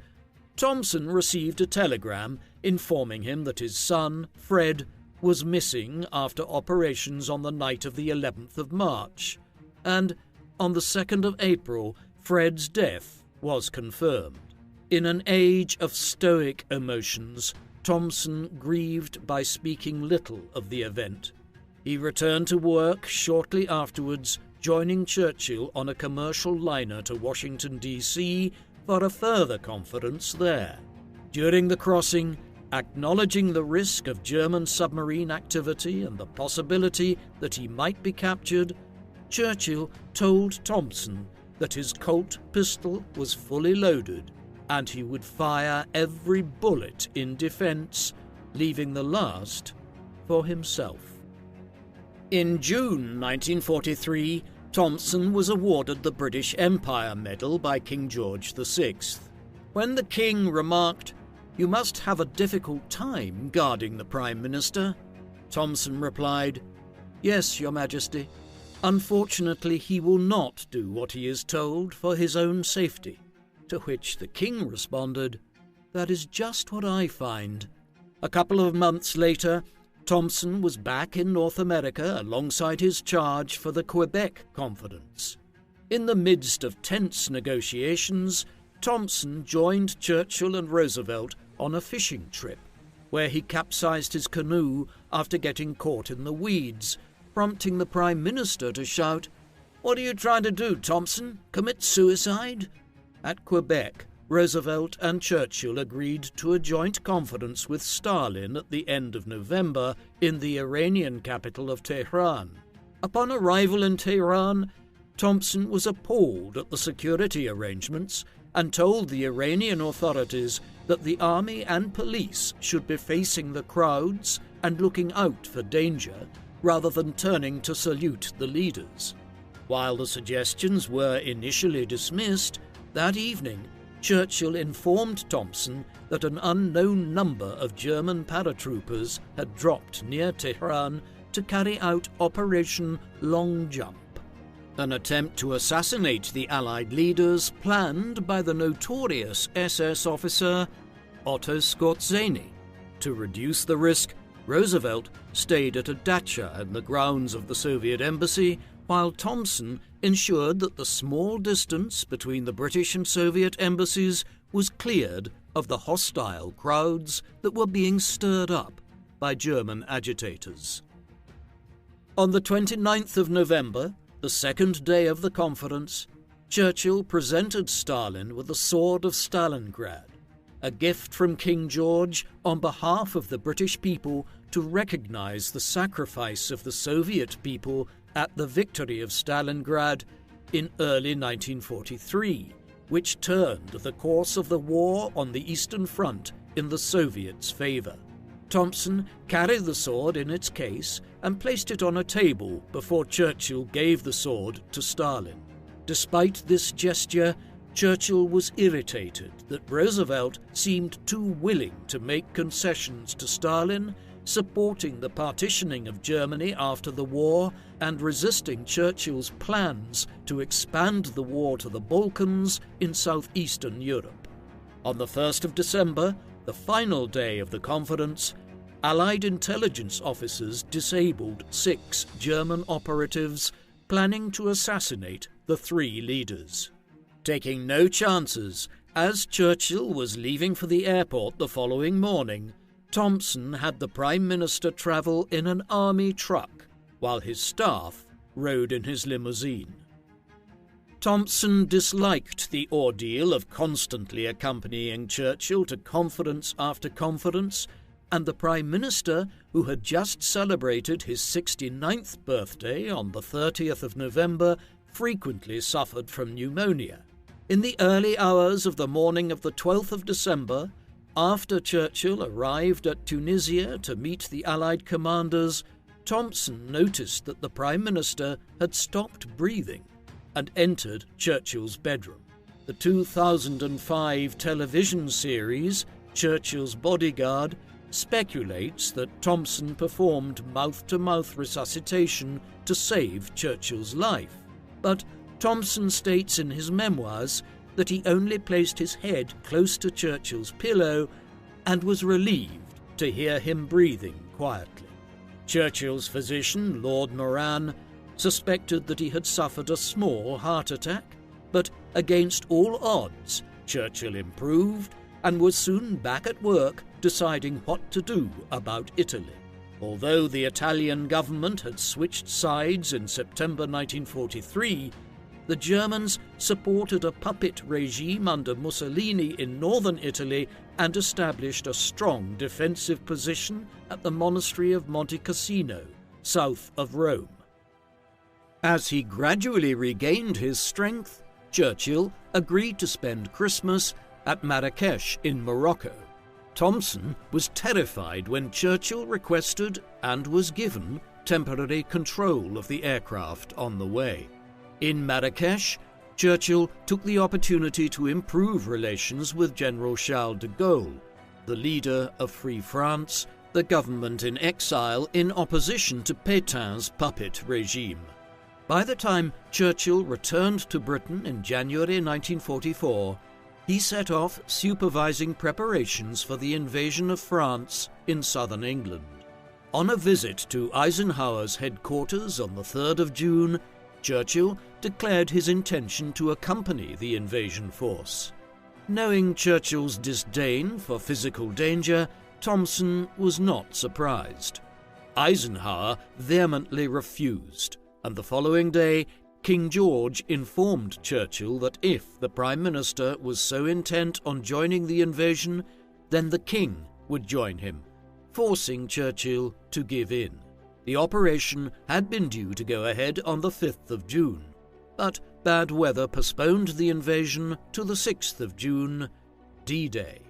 Thompson received a telegram informing him that his son, Fred, was missing after operations on the night of the 11th of March, and on the 2nd of April, Fred's death was confirmed. In an age of stoic emotions, Thompson grieved by speaking little of the event. He returned to work shortly afterwards, joining Churchill on a commercial liner to Washington, D.C. for a further conference there. During the crossing, acknowledging the risk of German submarine activity and the possibility that he might be captured, Churchill told Thompson that his Colt pistol was fully loaded and he would fire every bullet in defense, leaving the last for himself. In June 1943, Thompson was awarded the British Empire Medal by King George VI. When the King remarked, "You must have a difficult time guarding the Prime Minister," Thompson replied, "Yes, Your Majesty. Unfortunately, he will not do what he is told for his own safety." To which the King responded, "That is just what I find." A couple of months later, Thompson was back in North America alongside his charge for the Quebec Conference. In the midst of tense negotiations, Thompson joined Churchill and Roosevelt on a fishing trip, where he capsized his canoe after getting caught in the weeds, prompting the Prime Minister to shout, "What are you trying to do, Thompson? Commit suicide?" At Quebec, Roosevelt and Churchill agreed to a joint conference with Stalin at the end of November in the Iranian capital of Tehran. Upon arrival in Tehran, Thompson was appalled at the security arrangements and told the Iranian authorities that the army and police should be facing the crowds and looking out for danger rather than turning to salute the leaders. While the suggestions were initially dismissed, that evening Churchill informed Thompson that an unknown number of German paratroopers had dropped near Tehran to carry out Operation Long Jump, an attempt to assassinate the Allied leaders planned by the notorious SS officer Otto Skorzeny. To reduce the risk, Roosevelt stayed at a dacha in the grounds of the Soviet embassy, while Thompson ensured that the small distance between the British and Soviet embassies was cleared of the hostile crowds that were being stirred up by German agitators. On the 29th of November, the second day of the conference, Churchill presented Stalin with the Sword of Stalingrad, a gift from King George on behalf of the British people to recognize the sacrifice of the Soviet people at the victory of Stalingrad in early 1943, which turned the course of the war on the Eastern Front in the Soviets' favor. Thompson carried the sword in its case and placed it on a table before Churchill gave the sword to Stalin. Despite this gesture, Churchill was irritated that Roosevelt seemed too willing to make concessions to Stalin, supporting the partitioning of Germany after the war and resisting Churchill's plans to expand the war to the Balkans in southeastern Europe. On the 1st of December, the final day of the conference, Allied intelligence officers disabled 6 German operatives planning to assassinate the 3 leaders. Taking no chances, as Churchill was leaving for the airport the following morning, Thompson had the Prime Minister travel in an army truck, while his staff rode in his limousine. Thompson disliked the ordeal of constantly accompanying Churchill to conference after conference, and the Prime Minister, who had just celebrated his 69th birthday on the 30th of November, frequently suffered from pneumonia. In the early hours of the morning of the 12th of December, after Churchill arrived at Tunisia to meet the Allied commanders, Thompson noticed that the Prime Minister had stopped breathing and entered Churchill's bedroom. The 2005 television series, Churchill's Bodyguard, speculates that Thompson performed mouth-to-mouth resuscitation to save Churchill's life, but Thompson states in his memoirs that he only placed his head close to Churchill's pillow and was relieved to hear him breathing quietly. Churchill's physician, Lord Moran, suspected that he had suffered a small heart attack, but against all odds, Churchill improved and was soon back at work deciding what to do about Italy. Although the Italian government had switched sides in September 1943, the Germans supported a puppet regime under Mussolini in northern Italy and established a strong defensive position at the monastery of Monte Cassino, south of Rome. As he gradually regained his strength, Churchill agreed to spend Christmas at Marrakesh in Morocco. Thompson was terrified when Churchill requested and was given temporary control of the aircraft on the way. In Marrakesh, Churchill took the opportunity to improve relations with General Charles de Gaulle, the leader of Free France, the government in exile in opposition to Pétain's puppet regime. By the time Churchill returned to Britain in January 1944, he set off supervising preparations for the invasion of France in southern England. On a visit to Eisenhower's headquarters on the 3rd of June, Churchill declared his intention to accompany the invasion force. Knowing Churchill's disdain for physical danger, Thompson was not surprised. Eisenhower vehemently refused, and the following day, King George informed Churchill that if the Prime Minister was so intent on joining the invasion, then the King would join him, forcing Churchill to give in. The operation had been due to go ahead on the 5th of June, but bad weather postponed the invasion to the 6th of June, D-Day.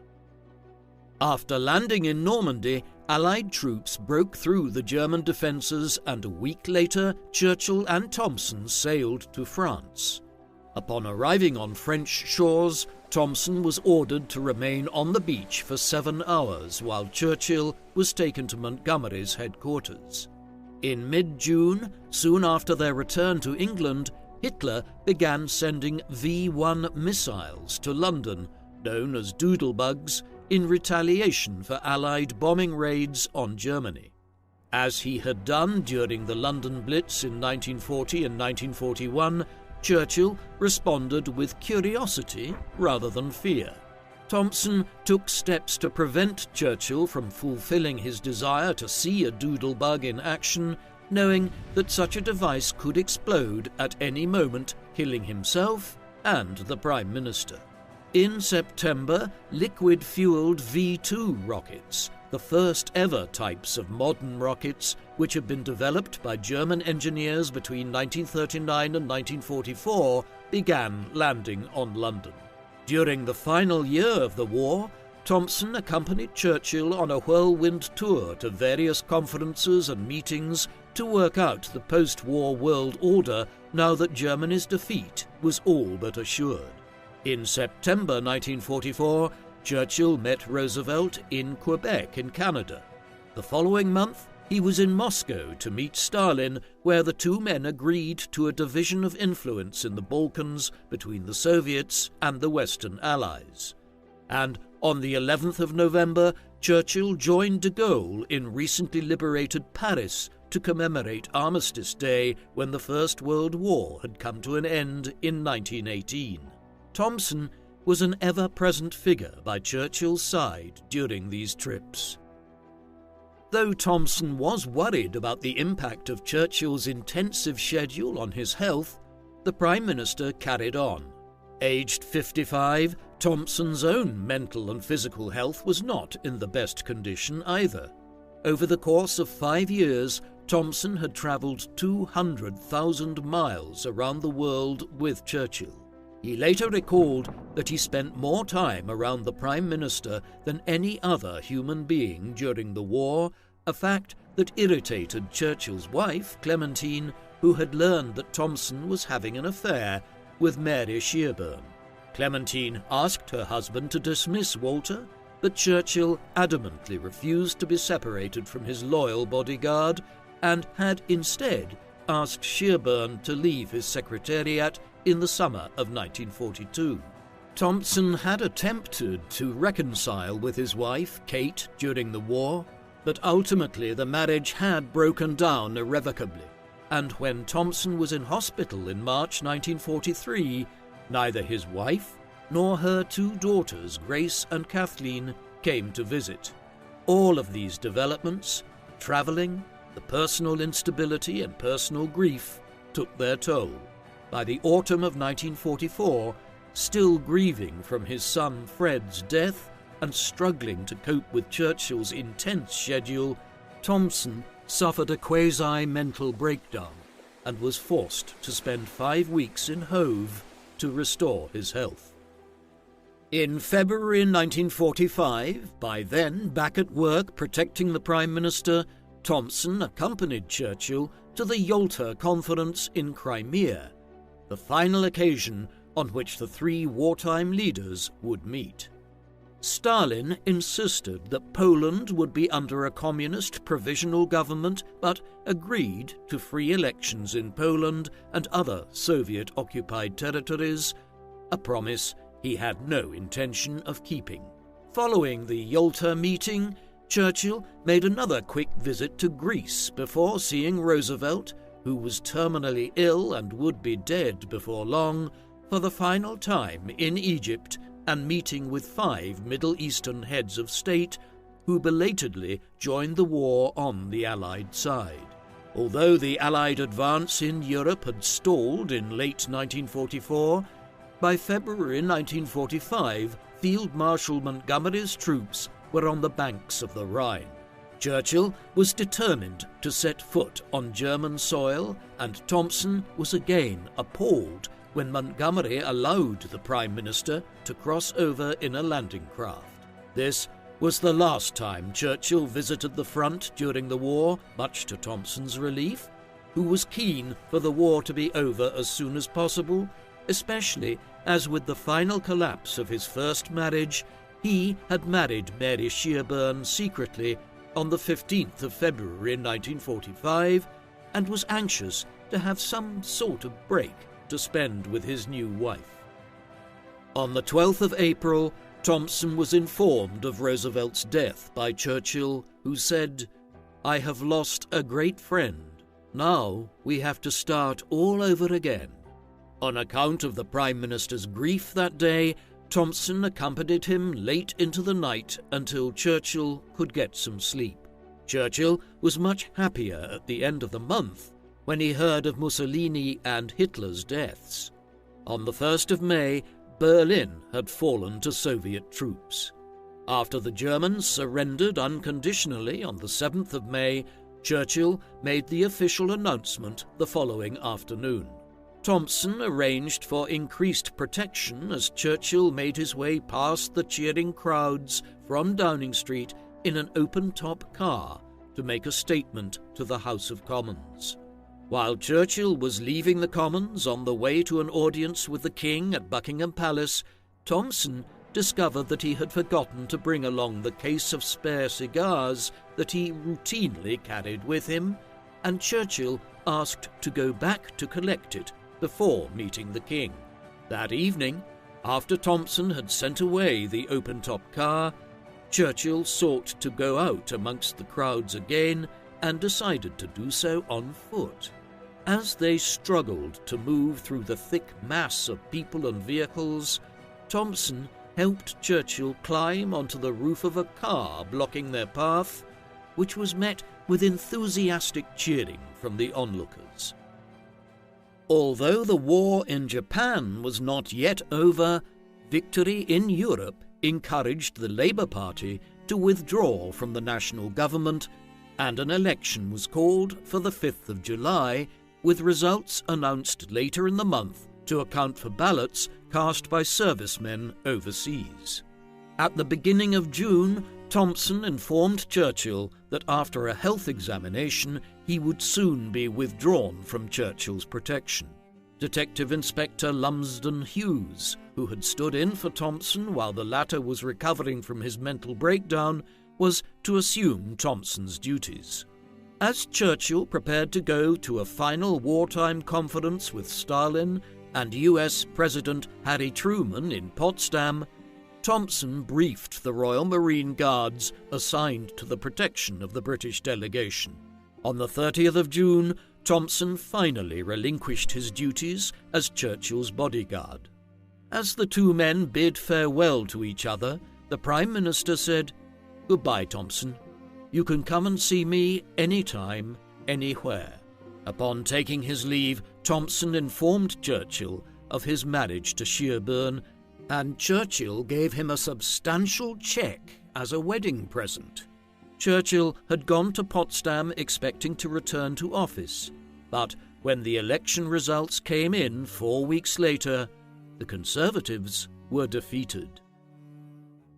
After landing in Normandy, Allied troops broke through the German defences, and a week later, Churchill and Thompson sailed to France. Upon arriving on French shores, Thompson was ordered to remain on the beach for 7 hours while Churchill was taken to Montgomery's headquarters. In mid-June, soon after their return to England, Hitler began sending V-1 missiles to London, known as doodlebugs, in retaliation for Allied bombing raids on Germany. As he had done during the London Blitz in 1940 and 1941, Churchill responded with curiosity rather than fear. Thompson took steps to prevent Churchill from fulfilling his desire to see a doodlebug in action, knowing that such a device could explode at any moment, killing himself and the Prime Minister. In September, liquid-fueled V-2 rockets, the first ever types of modern rockets which had been developed by German engineers between 1939 and 1944, began landing on London. During the final year of the war, Thompson accompanied Churchill on a whirlwind tour to various conferences and meetings to work out the post-war world order now that Germany's defeat was all but assured. In September 1944, Churchill met Roosevelt in Quebec in Canada. The following month, he was in Moscow to meet Stalin, where the two men agreed to a division of influence in the Balkans between the Soviets and the Western Allies. And on the 11th of November, Churchill joined de Gaulle in recently liberated Paris to commemorate Armistice Day when the First World War had come to an end in 1918. Thompson was an ever-present figure by Churchill's side during these trips. Though Thompson was worried about the impact of Churchill's intensive schedule on his health, the Prime Minister carried on. Aged 55, Thompson's own mental and physical health was not in the best condition either. Over the course of 5 years, Thompson had travelled 200,000 miles around the world with Churchill. He later recalled that he spent more time around the Prime Minister than any other human being during the war, a fact that irritated Churchill's wife, Clementine, who had learned that Thompson was having an affair with Mary Shearburn. Clementine asked her husband to dismiss Walter, but Churchill adamantly refused to be separated from his loyal bodyguard and had instead asked Shearburn to leave his secretariat in the summer of 1942. Thompson had attempted to reconcile with his wife, Kate, during the war, but ultimately the marriage had broken down irrevocably, and when Thompson was in hospital in March 1943, neither his wife nor her 2 daughters, Grace and Kathleen, came to visit. All of these developments, travelling, the personal instability and personal grief, took their toll. By the autumn of 1944, still grieving from his son Fred's death and struggling to cope with Churchill's intense schedule, Thompson suffered a quasi-mental breakdown and was forced to spend 5 weeks in Hove to restore his health. In February 1945, by then back at work protecting the Prime Minister, Thompson accompanied Churchill to the Yalta Conference in Crimea, the final occasion on which the 3 wartime leaders would meet. Stalin insisted that Poland would be under a communist provisional government, but agreed to free elections in Poland and other Soviet-occupied territories, a promise he had no intention of keeping. Following the Yalta meeting, Churchill made another quick visit to Greece before seeing Roosevelt, who was terminally ill and would be dead before long, for the final time in Egypt, and meeting with 5 Middle Eastern heads of state who belatedly joined the war on the Allied side. Although the Allied advance in Europe had stalled in late 1944, by February 1945, Field Marshal Montgomery's troops were on the banks of the Rhine. Churchill was determined to set foot on German soil, and Thompson was again appalled when Montgomery allowed the Prime Minister to cross over in a landing craft. This was the last time Churchill visited the front during the war, much to Thompson's relief, who was keen for the war to be over as soon as possible, especially as with the final collapse of his first marriage, he had married Mary Shearburn secretly on the 15th of February 1945 and was anxious to have some sort of break to spend with his new wife. On the 12th of April, Thompson was informed of Roosevelt's death by Churchill, who said, "I have lost a great friend. Now we have to start all over again." On account of the Prime Minister's grief that day, Thompson accompanied him late into the night until Churchill could get some sleep. Churchill was much happier at the end of the month when he heard of Mussolini and Hitler's deaths. On the 1st of May, Berlin had fallen to Soviet troops. After the Germans surrendered unconditionally on the 7th of May, Churchill made the official announcement the following afternoon. Thompson arranged for increased protection as Churchill made his way past the cheering crowds from Downing Street in an open-top car to make a statement to the House of Commons. While Churchill was leaving the Commons on the way to an audience with the King at Buckingham Palace, Thompson discovered that he had forgotten to bring along the case of spare cigars that he routinely carried with him, and Churchill asked to go back to collect it before meeting the King. That evening, after Thompson had sent away the open-top car, Churchill sought to go out amongst the crowds again and decided to do so on foot. As they struggled to move through the thick mass of people and vehicles, Thompson helped Churchill climb onto the roof of a car blocking their path, which was met with enthusiastic cheering from the onlookers. Although the war in Japan was not yet over, victory in Europe encouraged the Labour Party to withdraw from the national government, and an election was called for the 5th of July, with results announced later in the month to account for ballots cast by servicemen overseas. At the beginning of June, Thompson informed Churchill that after a health examination he would soon be withdrawn from Churchill's protection. Detective Inspector Lumsden Hughes, who had stood in for Thompson while the latter was recovering from his mental breakdown, was to assume Thompson's duties. As Churchill prepared to go to a final wartime conference with Stalin and US President Harry Truman in Potsdam, Thompson briefed the Royal Marine Guards assigned to the protection of the British delegation. On the 30th of June, Thompson finally relinquished his duties as Churchill's bodyguard. As the two men bid farewell to each other, the Prime Minister said, "Goodbye, Thompson. You can come and see me anytime, anywhere." Upon taking his leave, Thompson informed Churchill of his marriage to Sherburne, and Churchill gave him a substantial cheque as a wedding present. Churchill had gone to Potsdam expecting to return to office, but when the election results came in 4 weeks later, the Conservatives were defeated.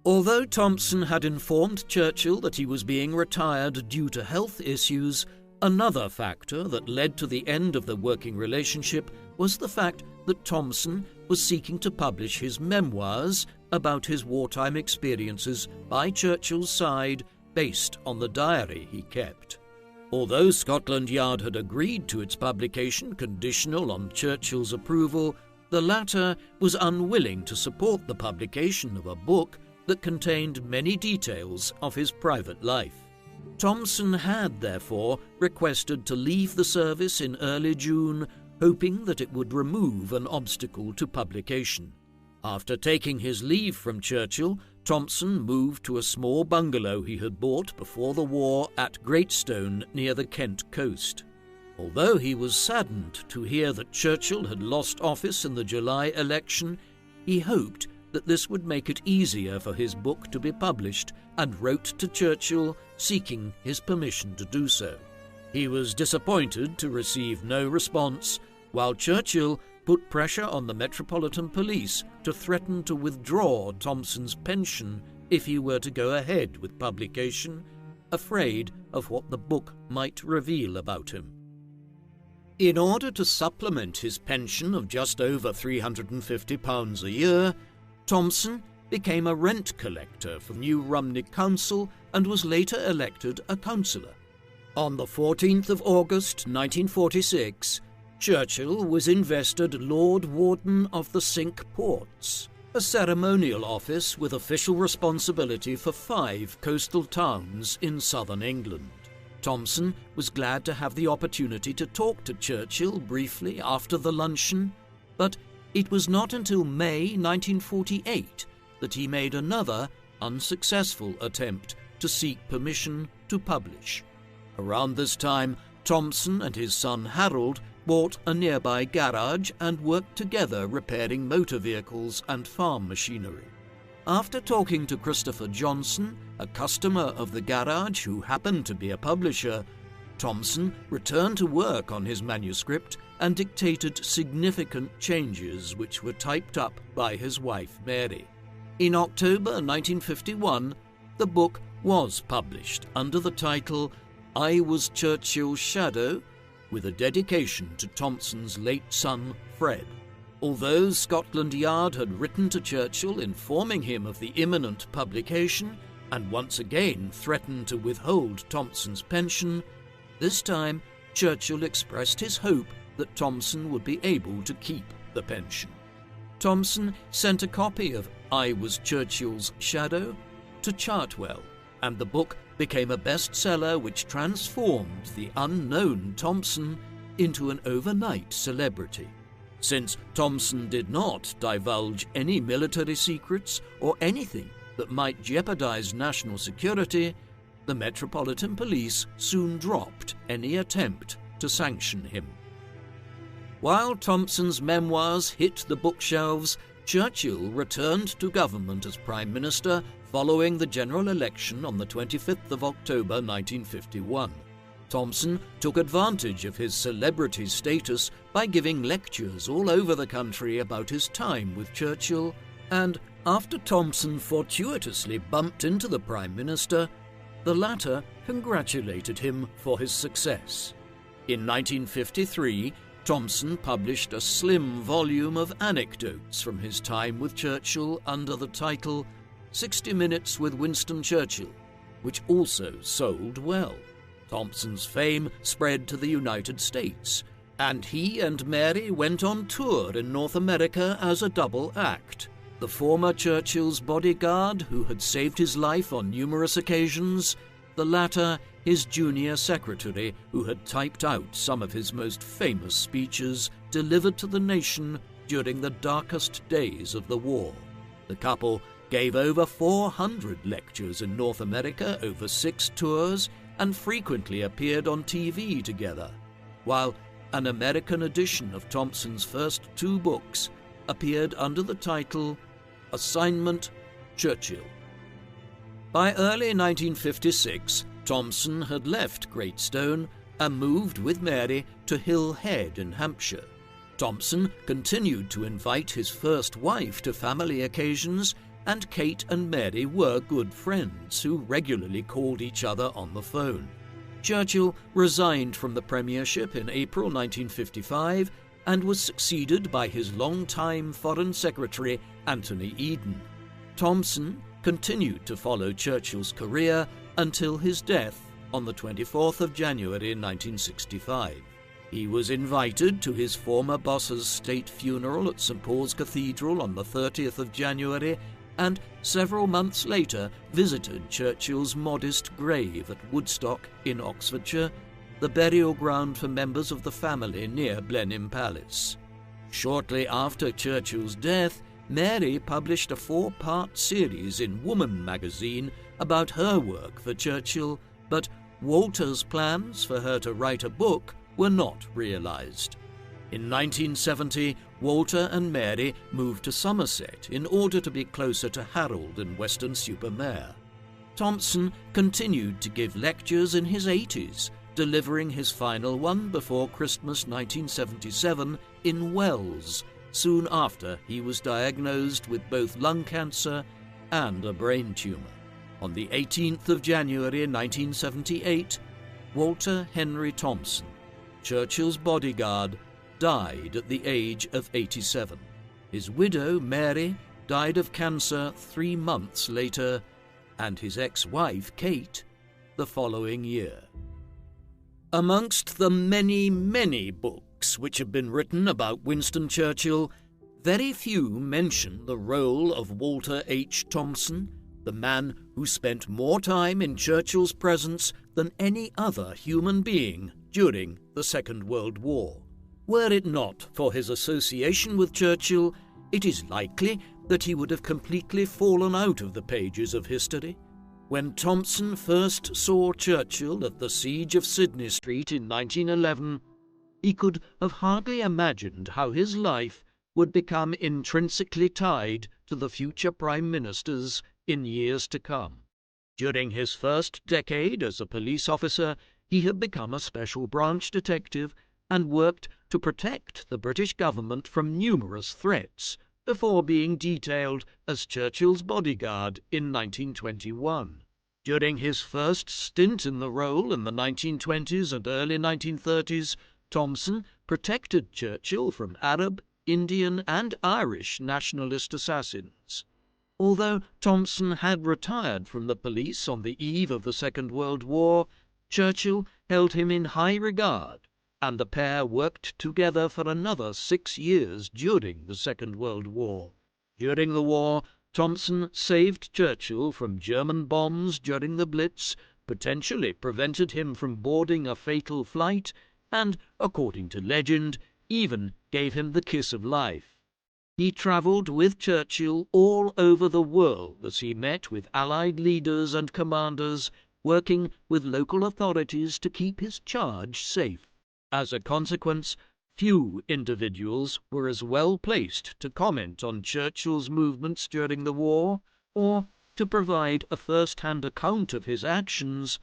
Although Thompson had informed Churchill that he was being retired due to health issues, another factor that led to the end of the working relationship was the fact that Thompson was seeking to publish his memoirs about his wartime experiences by Churchill's side, based on the diary he kept. Although Scotland Yard had agreed to its publication conditional on Churchill's approval, the latter was unwilling to support the publication of a book that contained many details of his private life. Thompson had, therefore, requested to leave the service in early June, hoping that it would remove an obstacle to publication. After taking his leave from Churchill, Thompson moved to a small bungalow he had bought before the war at Greatstone near the Kent coast. Although he was saddened to hear that Churchill had lost office in the July election, he hoped that this would make it easier for his book to be published, and wrote to Churchill seeking his permission to do so. He was disappointed to receive no response, while Churchill put pressure on the Metropolitan Police to threaten to withdraw Thompson's pension if he were to go ahead with publication, afraid of what the book might reveal about him. In order to supplement his pension of just over £350 a year, Thompson became a rent collector for New Rumney Council and was later elected a councillor. On the 14th of August 1946, Churchill was invested Lord Warden of the Cinque Ports, a ceremonial office with official responsibility for 5 coastal towns in southern England. Thompson was glad to have the opportunity to talk to Churchill briefly after the luncheon, but it was not until May 1948 that he made another unsuccessful attempt to seek permission to publish. Around this time, Thompson and his son Harold bought a nearby garage and worked together repairing motor vehicles and farm machinery. After talking to Christopher Johnson, a customer of the garage who happened to be a publisher, Thompson returned to work on his manuscript and dictated significant changes which were typed up by his wife Mary. In October 1951, the book was published under the title I Was Churchill's Shadow, with a dedication to Thompson's late son Fred. Although Scotland Yard had written to Churchill informing him of the imminent publication and once again threatened to withhold Thompson's pension, this time Churchill expressed his hope that Thompson would be able to keep the pension. Thompson sent a copy of I Was Churchill's Shadow to Chartwell, and the book became a bestseller which transformed the unknown Thompson into an overnight celebrity. Since Thompson did not divulge any military secrets or anything that might jeopardize national security, the Metropolitan Police soon dropped any attempt to sanction him. While Thompson's memoirs hit the bookshelves, Churchill returned to government as Prime Minister following the general election on the 25th of October 1951. Thompson took advantage of his celebrity status by giving lectures all over the country about his time with Churchill, and after Thompson fortuitously bumped into the Prime Minister, the latter congratulated him for his success. In 1953, Thompson published a slim volume of anecdotes from his time with Churchill under the title 60 Minutes with Winston Churchill, which also sold well. Thompson's fame spread to the United States, and he and Mary went on tour in North America as a double act. The former Churchill's bodyguard, who had saved his life on numerous occasions, the latter his junior secretary, who had typed out some of his most famous speeches delivered to the nation during the darkest days of the war. The couple gave over 400 lectures in North America over 6 tours and frequently appeared on TV together, while an American edition of Thompson's first 2 books appeared under the title Assignment Churchill. By early 1956, Thompson had left Greatstone and moved with Mary to Hill Head in Hampshire. Thompson continued to invite his first wife to family occasions, and Kate and Mary were good friends who regularly called each other on the phone. Churchill resigned from the premiership in April 1955 and was succeeded by his longtime Foreign Secretary Anthony Eden. Thompson continued to follow Churchill's career until his death on the 24th of January 1965. He was invited to his former boss's state funeral at St. Paul's Cathedral on the 30th of January, and several months later visited Churchill's modest grave at Woodstock in Oxfordshire, the burial ground for members of the family near Blenheim Palace. Shortly after Churchill's death, Mary published a 4-part series in Woman magazine about her work for Churchill, but Walter's plans for her to write a book were not realized. In 1970, Walter and Mary moved to Somerset in order to be closer to Harold and Weston-super-Mare. Thompson continued to give lectures in his 80s, delivering his final one before Christmas 1977 in Wells, soon after he was diagnosed with both lung cancer and a brain tumor. On the 18th of January 1978, Walter Henry Thompson, Churchill's bodyguard, died at the age of 87. His widow, Mary, died of cancer 3 months later, and his ex-wife, Kate, the following year. Amongst the many, many books which have been written about Winston Churchill, very few mention the role of Walter H. Thompson, the man who spent more time in Churchill's presence than any other human being during the Second World War. Were it not for his association with Churchill, it is likely that he would have completely fallen out of the pages of history. When Thompson first saw Churchill at the siege of Sydney Street in 1911, he could have hardly imagined how his life would become intrinsically tied to the future Prime Minister's in years to come. During his first decade as a police officer, he had become a special branch detective and worked to protect the British government from numerous threats before being detailed as Churchill's bodyguard in 1921. During his first stint in the role in the 1920s and early 1930s, Thompson protected Churchill from Arab, Indian and Irish nationalist assassins. Although Thompson had retired from the police on the eve of the Second World War, Churchill held him in high regard, and the pair worked together for another 6 years during the Second World War. During the war, Thompson saved Churchill from German bombs during the Blitz, potentially prevented him from boarding a fatal flight, and, according to legend, even gave him the kiss of life. He travelled with Churchill all over the world as he met with Allied leaders and commanders, working with local authorities to keep his charge safe. As a consequence, few individuals were as well placed to comment on Churchill's movements during the war, or to provide a first-hand account of his actions,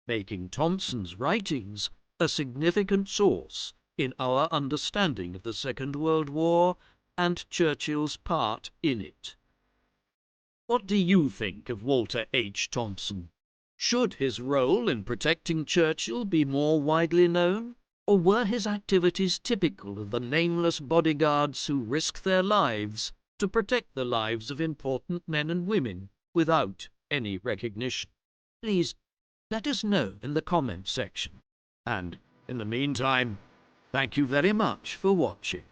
making Thompson's writings a significant source in our understanding of the Second World War and Churchill's part in it. What do you think of Walter H. Thompson? Should his role in protecting Churchill be more widely known? Or were his activities typical of the nameless bodyguards who risk their lives to protect the lives of important men and women without any recognition? Please let us know in the comments section. And in the meantime, thank you very much for watching.